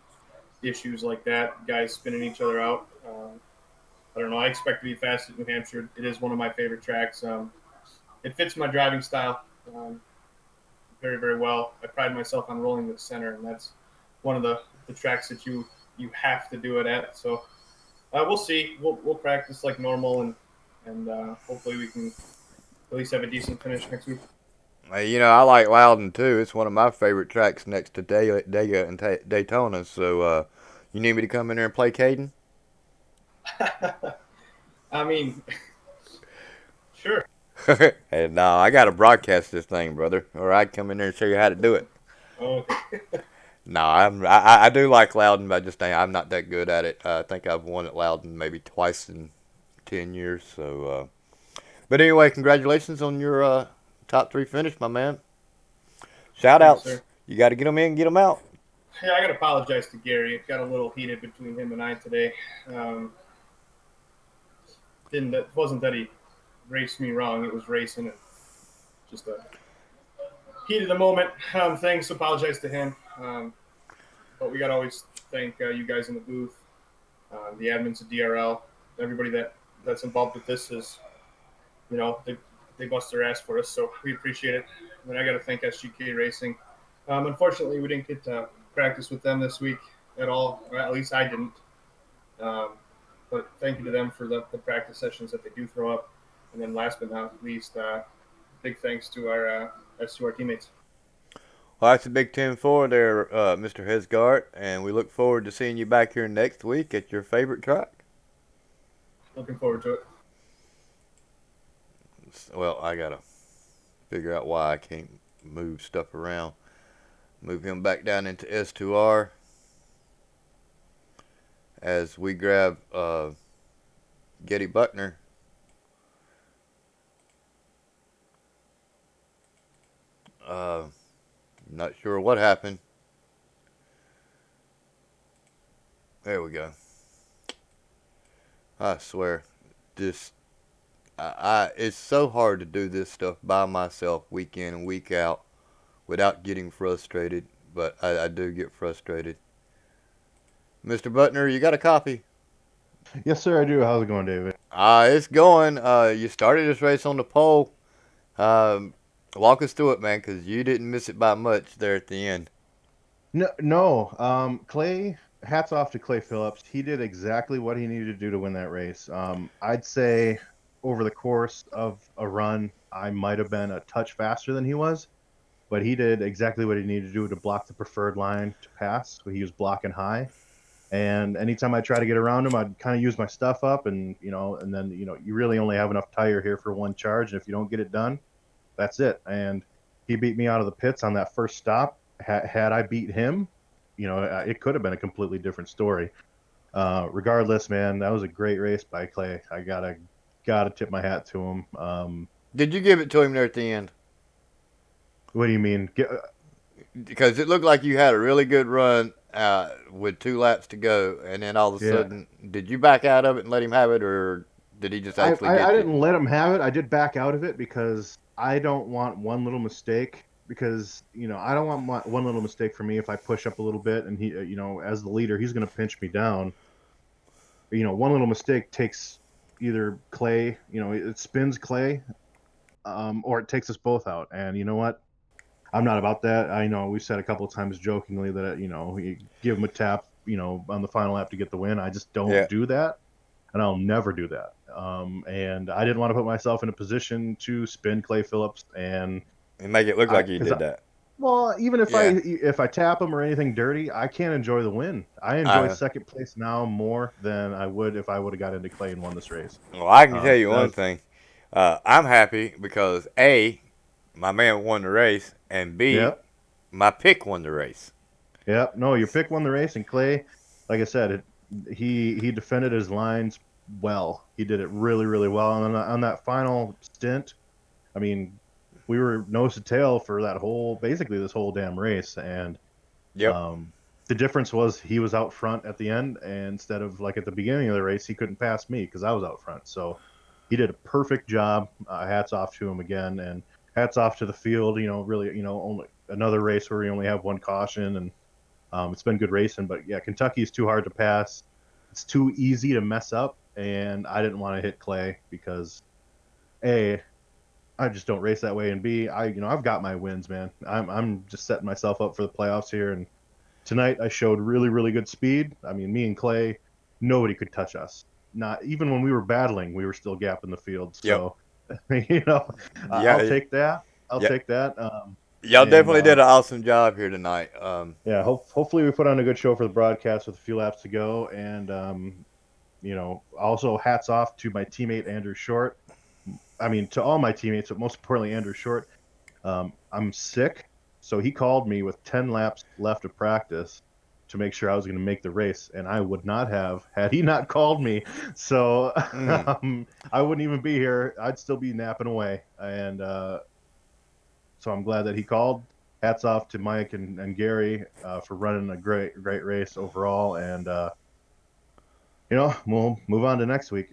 issues like that. Guys spinning each other out. I don't know. I expect to be fast at New Hampshire. It is one of my favorite tracks. It fits my driving style very, very well. I pride myself on rolling the center, and that's one of the tracks that you have to do it at. So we'll see. We'll practice like normal, and hopefully we can at least have a decent finish next week. You know, I like Loudon too. It's one of my favorite tracks next to Dega and Daytona. So you need me to come in there and play Caden? I mean, sure. Hey, no, I got to broadcast this thing, brother, or I'd come in there and show you how to do it. Okay. No, I do like Loudon, but I'm not that good at it. I think I've won at Loudon maybe twice in 10 years. So, but anyway, congratulations on your top 3 finish, my man. Shout outs. Thanks, sir. You got to get them in, get them out. Yeah, I got to apologize to Gary. It got a little heated between him and I today. It wasn't that he raced me wrong. It was racing. And just a heat of the moment. Thanks. Apologize to him. But we got to always thank you guys in the booth, the admins of DRL, everybody that's involved with this is, you know, they bust their ass for us, so we appreciate it. And then I got to thank SGK Racing. Unfortunately, we didn't get to practice with them this week at all, or at least I didn't. But thank you to them for the practice sessions that they do throw up. And then last but not least, big thanks to our teammates. Well, that's a big 10-4 there, Mr. Hesgart, and we look forward to seeing you back here next week at your favorite track. Looking forward to it. Well, I gotta figure out why I can't move stuff around. Move him back down into S2R as we grab Getty Buckner. Not sure what happened. There we go. I swear, this it's so hard to do this stuff by myself week in and week out without getting frustrated, but I do get frustrated. Mr. Butner, you got a copy? Yes, sir, I do. How's it going, David? It's going. You started this race on the pole. Walk us through it, man, because you didn't miss it by much there at the end. No. Clay, hats off to Clay Phillips. He did exactly what he needed to do to win that race. I'd say over the course of a run, I might have been a touch faster than he was, but he did exactly what he needed to do to block the preferred line to pass. He was blocking high. And anytime I try to get around him, I'd kind of use my stuff up, and then you really only have enough tire here for one charge, and if you don't get it done, that's it. And he beat me out of the pits on that first stop. Had I beat him, it could have been a completely different story. Regardless, man, that was a great race by Clay. I gotta tip my hat to him. Did you give it to him there at the end? What do you mean? Because it looked like you had a really good run with 2 laps to go, and then all of a sudden, did you back out of it and let him have it, or did he just actually get I you? didn't let him have it. I did back out of it because I don't want one little mistake. Because I don't want one little mistake for me if I push up a little bit, and he, as the leader, he's going to pinch me down. One little mistake takes either Clay, it spins Clay, or it takes us both out. And you know what? I'm not about that. I know we said a couple of times jokingly that you give him a tap, on the final lap to get the win. I just don't do that, and I'll never do that. And I didn't want to put myself in a position to spin Clay Phillips and make it look like you did that. Well, even if I tap him or anything dirty, I can't enjoy the win. I enjoy second place now more than I would if I would have got into Clay and won this race. Well, I can tell you one thing. I'm happy because A, my man won the race, and B, my pick won the race. Yep. No, your pick won the race, and Clay, like I said, he defended his lines well. He did it really, really well. And on that final stint, I mean, we were nose to tail for basically this whole damn race. And the difference was he was out front at the end, and instead of like at the beginning of the race, he couldn't pass me because I was out front. So he did a perfect job. Hats off to him again, and hats off to the field. Really, only another race where we only have one caution, and it's been good racing. But yeah, Kentucky is too hard to pass. It's too easy to mess up, and I didn't want to hit Clay because A, I just don't race that way, and B, I've got my wins, man. I'm just setting myself up for the playoffs here, and tonight I showed really, really good speed. I mean, me and Clay, nobody could touch us. Not even when we were battling, we were still gapping the field. So, I'll take that. I'll take that. Y'all definitely did an awesome job here tonight. Hopefully we put on a good show for the broadcast with a few laps to go, and also hats off to my teammate Andrew Short. I mean, to all my teammates, but most importantly, Andrew Short. I'm sick, so he called me with 10 laps left of practice to make sure I was going to make the race, and I would not have had he not called me. So I wouldn't even be here. I'd still be napping away, and so I'm glad that he called. Hats off to Mike and Gary for running a great race overall, and we'll move on to next week.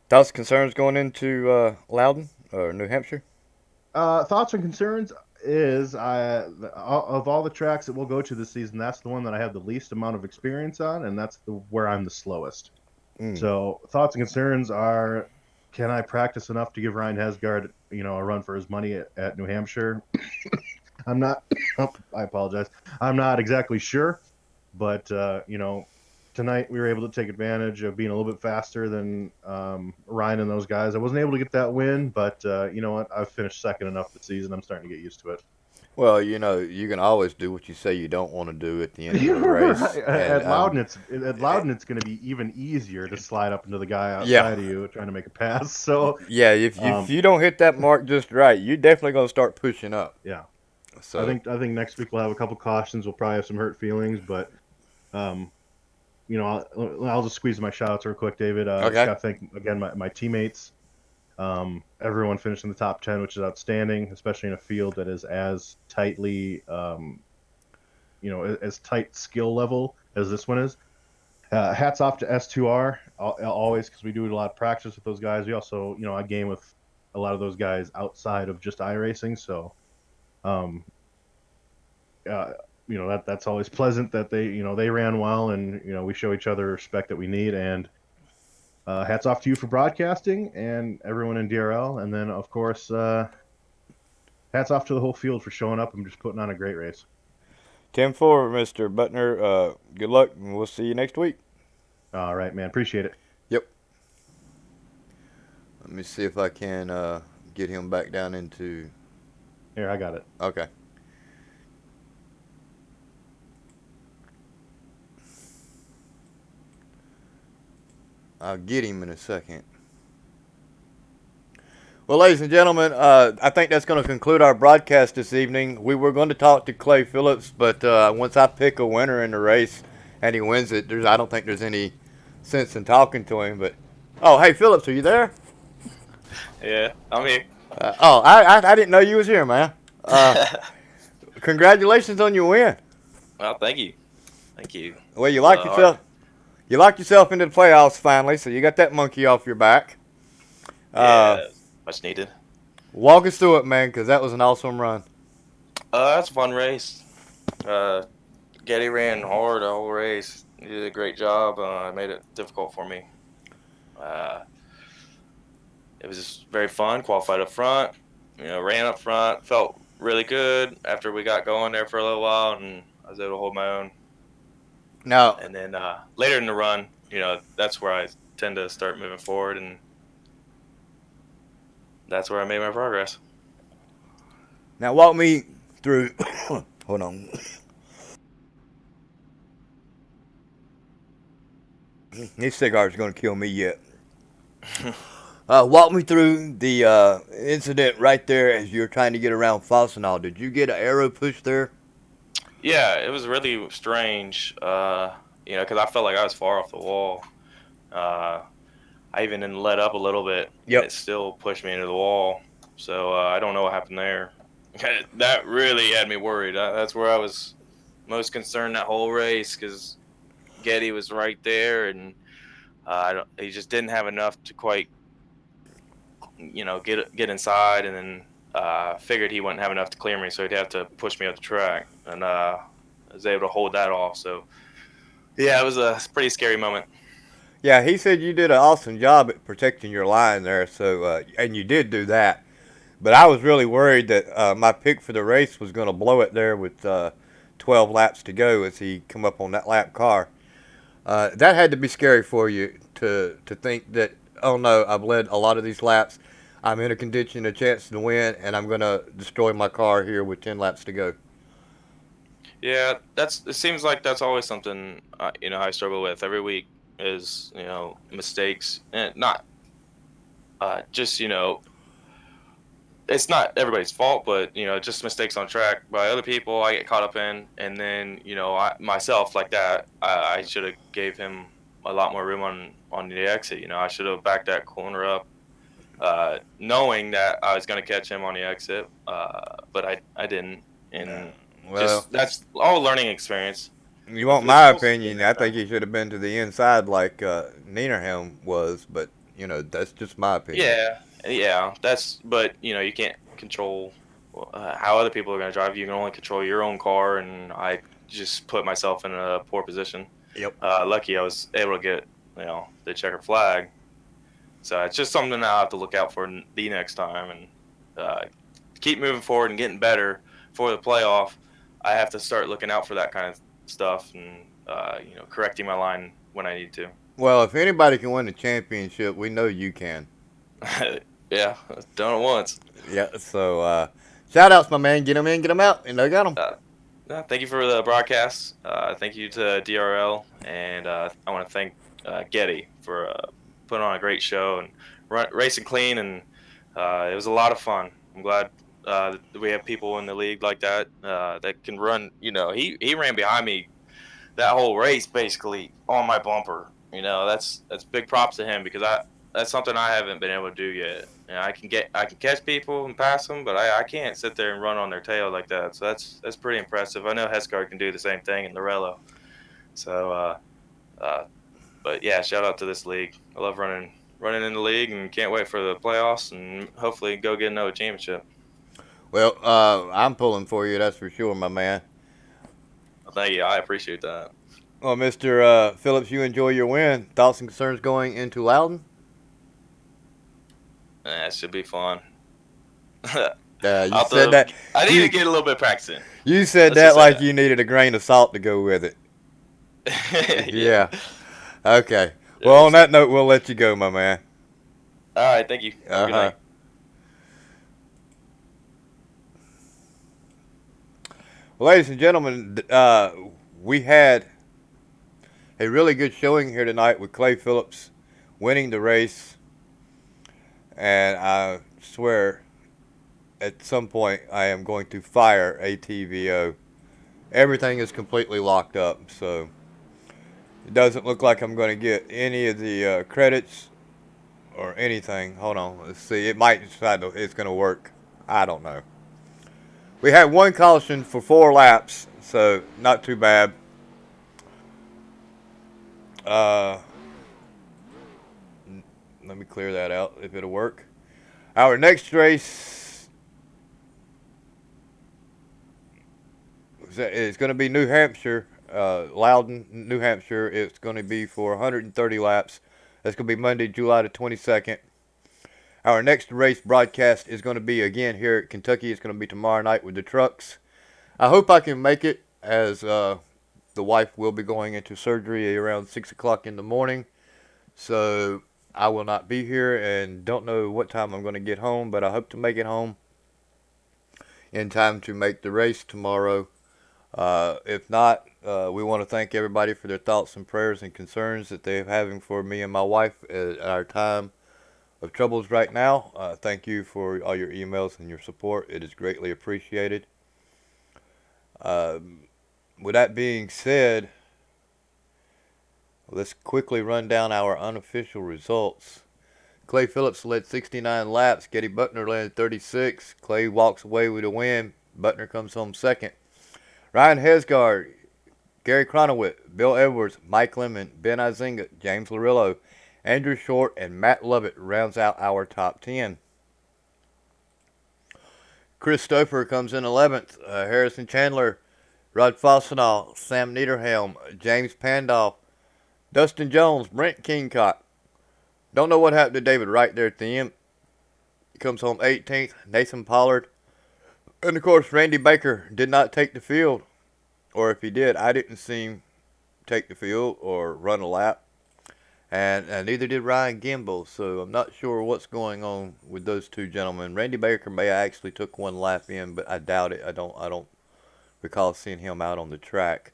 Thoughts, concerns going into Loudon or New Hampshire? Thoughts and concerns is of all the tracks that we'll go to this season, that's the one that I have the least amount of experience on, and that's where I'm the slowest. So thoughts and concerns are, can I practice enough to give Ryan Hesgard, a run for his money at New Hampshire? I apologize. I'm not exactly sure, but tonight we were able to take advantage of being a little bit faster than Ryan and those guys. I wasn't able to get that win, but you know what? I've finished second enough this season. I'm starting to get used to it. Well, you can always do what you say you don't want to do at the end of a You're race. right. And At Loudon, it's going to be even easier to slide up into the guy yeah, outside of you trying to make a pass. So, yeah. If you don't hit that mark just right, you're definitely gonna start pushing up. yeah, So I think next week we'll have a couple cautions. We'll probably have some hurt feelings, but um, you know, I'll just squeeze my shout outs real quick, David. Just okay. got to thank again my teammates. Everyone finished in the top 10, which is outstanding, especially in a field that is as tightly, as tight skill level as this one is. Hats off to S2R always, because we do a lot of practice with those guys. We also, I game with a lot of those guys outside of just iRacing, so um, that's always pleasant that they ran well, and we show each other respect that we need. And hats off to you for broadcasting and everyone in DRL, and then of course hats off to the whole field for showing up and just putting on a great race. 10-4, Mr. Butner. Good luck, and we'll see you next week. All right, man. Appreciate it. Yep. Let me see if I can get him back down into. Here, I got it. Okay. I'll get him in a second. Well, ladies and gentlemen, I think that's going to conclude our broadcast this evening. We were going to talk to Clay Phillips, but once I pick a winner in the race and he wins it, I don't think there's any sense in talking to him. But hey, Phillips, are you there? Yeah, I'm here. I didn't know you was here, man. Congratulations on your win. Well, thank you. Thank you. Well, you locked yourself into the playoffs finally, so you got that monkey off your back. Yeah, much needed. Walk us through it, man, because that was an awesome run. That's a fun race. Getty ran hard the whole race. He did a great job. Made it difficult for me. It was just very fun. Qualified up front. Ran up front. Felt really good after we got going there for a little while, and I was able to hold my own. Now, And then later in the run, that's where I tend to start moving forward, and that's where I made my progress. now walk me through. Hold on. This cigar's going to kill me yet. Walk me through the incident right there as you're trying to get around Fossenall. Did you get an arrow push there? Yeah, it was really strange, because I felt like I was far off the wall. I even let up a little bit, Yep. and it still pushed me into the wall. So I don't know what happened there. That really had me worried. That's where I was most concerned that whole race, because Getty was right there, and he just didn't have enough to quite, get inside, and then figured he wouldn't have enough to clear me, so he'd have to push me up the track, and I was able to hold that off. So, yeah, it was a pretty scary moment. Yeah, he said you did an awesome job at protecting your line there. So, and you did do that. But I was really worried that my pick for the race was going to blow it there with 12 laps to go as he come up on that lap car. That had to be scary for you to think that, oh no, I've led a lot of these laps. I'm in a contention, a chance to win, and I'm going to destroy my car here with 10 laps to go. Yeah, it seems like that's always something I struggle with every week is mistakes, and not just it's not everybody's fault, but just mistakes on track by other people I get caught up in, and then myself like that I should have gave him a lot more room on the exit. I should have backed that corner up, knowing that I was going to catch him on the exit, but I didn't, and Well, that's all learning experience. you want my opinion? I think he should have been to the inside like Nienerham was, but that's just my opinion. Yeah, but you can't control how other people are going to drive. You can only control your own car, and I just put myself in a poor position. Yep. Lucky I was able to get the checker flag, so it's just something I'll have to look out for the next time, and keep moving forward and getting better for the playoff. I have to start looking out for that kind of stuff, and correcting my line when I need to. Well, if anybody can win the championship, we know you can. Yeah, done it once. Yeah. So shout outs, my man. Get them in, get them out, and they got them. Thank you for the broadcast. Thank you to DRL, and I want to thank Getty for putting on a great show and racing clean, and it was a lot of fun. I'm glad that we have people in the league like that that can run. He ran behind me that whole race basically on my bumper. That's big props to him because that's something I haven't been able to do yet. I can catch people and pass them, but I can't sit there and run on their tail like that. So that's pretty impressive. I know Hesgard can do the same thing in Lorello. So uh, but yeah, shout out to this league. I love running in the league and can't wait for the playoffs and hopefully go get another championship. Well, I'm pulling for you, that's for sure, my man. Thank you. I appreciate that. Well, Mr. Phillips, you enjoy your win. Thoughts and concerns going into Loudon? It should be fun. You said that. I need to get a little bit of practice in. You said Let's that just say like that. you needed a grain of salt to go with it. Yeah. Okay. Well, on that note, we'll let you go, my man. All right. Thank you. Have a good night. Well, ladies and gentlemen, we had a really good showing here tonight with Clay Phillips winning the race. And I swear, at some point, I am going to fire ATVO. Everything is completely locked up, so it doesn't look like I'm going to get any of the credits or anything. Hold on, let's see. It might decide it's going to work. I don't know. We had one caution for 4 laps, so not too bad. Let me clear that out if it'll work. Our next race is going to be New Hampshire, Loudon, New Hampshire. It's going to be for 130 laps. That's going to be Monday, July the 22nd. Our next race broadcast is going to be again here at Kentucky. It's going to be tomorrow night with the trucks. I hope I can make it, as the wife will be going into surgery around 6 o'clock in the morning. So I will not be here and don't know what time I'm going to get home, but I hope to make it home in time to make the race tomorrow. If not, we want to thank everybody for their thoughts and prayers and concerns that they're having for me and my wife at our time of troubles right now. Thank you for all your emails and your support. It is greatly appreciated. With that being said, let's quickly run down our unofficial results. Clay Phillips led 69 laps. Getty Buckner led 36. Clay walks away with a win. Buckner comes home second. Ryan Hesgard, Gary Cronowit, Bill Edwards, Mike Lemon, Ben Izinga, James Larillo, Andrew Short, and Matt Lovett rounds out our top 10. Chris Stouffer comes in 11th. Harrison Chandler, Rod Fossenall, Sam Niederhelm, James Pandolf, Dustin Jones, Brent Kingcock. Don't know what happened to David Wright there at the end. He comes home 18th. Nathan Pollard. And, of course, Randy Baker did not take the field. Or if he did, I didn't see him take the field or run a lap. And neither did Ryan Gimbel. So I'm not sure what's going on with those two gentlemen. Randy Baker may have actually took one lap in, but I doubt it. I don't recall seeing him out on the track.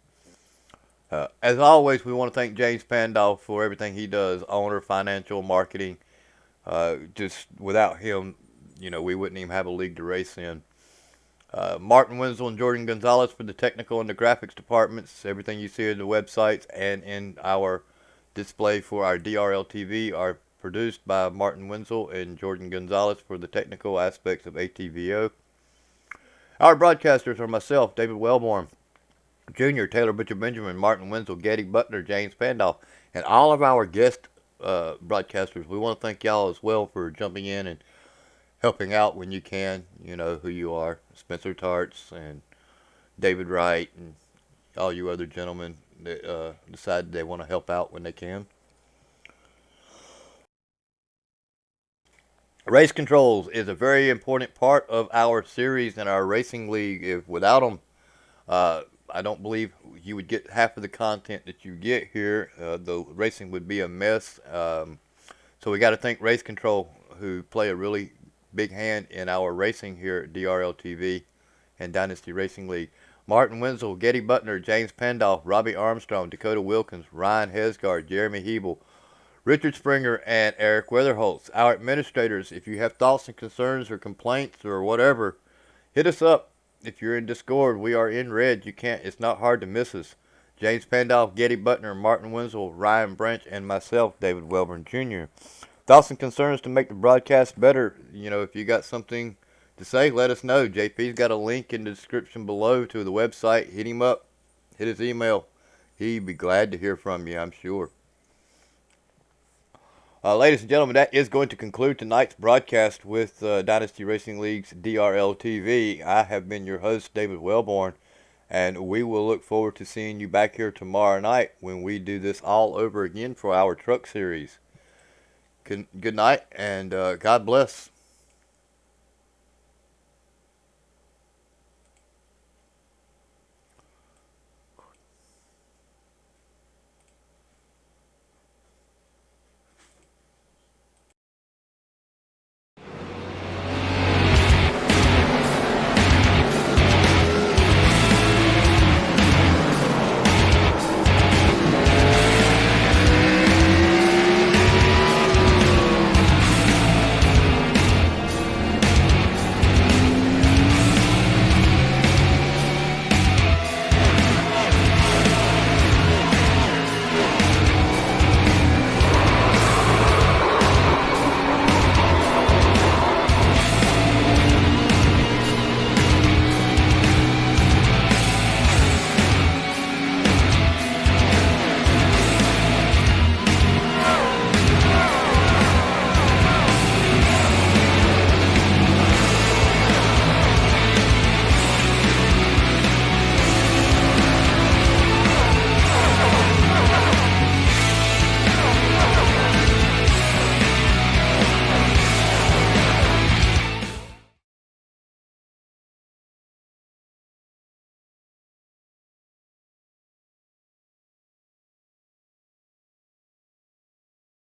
As always, we want to thank James Pandolf for everything he does, owner, financial, marketing. Just without him, we wouldn't even have a league to race in. Martin Wenzel and Jordan Gonzalez for the technical and the graphics departments. Everything you see in the websites and in our display for our DRL TV are produced by Martin Wenzel and Jordan Gonzalez for the technical aspects of ATVO. Our broadcasters are myself, David Wellborn, Jr., Taylor Butcher Benjamin, Martin Wenzel, Getty Butler, James Pandolf, and all of our guest broadcasters. We want to thank y'all as well for jumping in and helping out when you can. You know who you are. Spencer Tarts and David Wright and all you other gentlemen that decide they want to help out when they can. Race controls is a very important part of our series and our racing league. If without them, I don't believe you would get half of the content that you get here. The racing would be a mess. So we got to thank Race Control, who play a really big hand in our racing here at DRL TV and Dynasty Racing League. Martin Wenzel, Getty Butner, James Pandolf, Robbie Armstrong, Dakota Wilkins, Ryan Hesgard, Jeremy Hebel, Richard Springer, and Eric Weatherholtz. Our administrators, if you have thoughts and concerns or complaints or whatever, hit us up. If you're in Discord, we are in red. It's not hard to miss us. James Pandolf, Getty Butner, Martin Wenzel, Ryan Branch, and myself, David Welborn Jr. Thoughts and concerns to make the broadcast better. If you got something to say, let us know. JP's got a link in the description below to the website. Hit him up. Hit his email. He'd be glad to hear from you, I'm sure. Ladies and gentlemen, that is going to conclude tonight's broadcast with Dynasty Racing League's DRL TV. I have been your host, David Welborn, and we will look forward to seeing you back here tomorrow night when we do this all over again for our truck series. Good night, and God bless.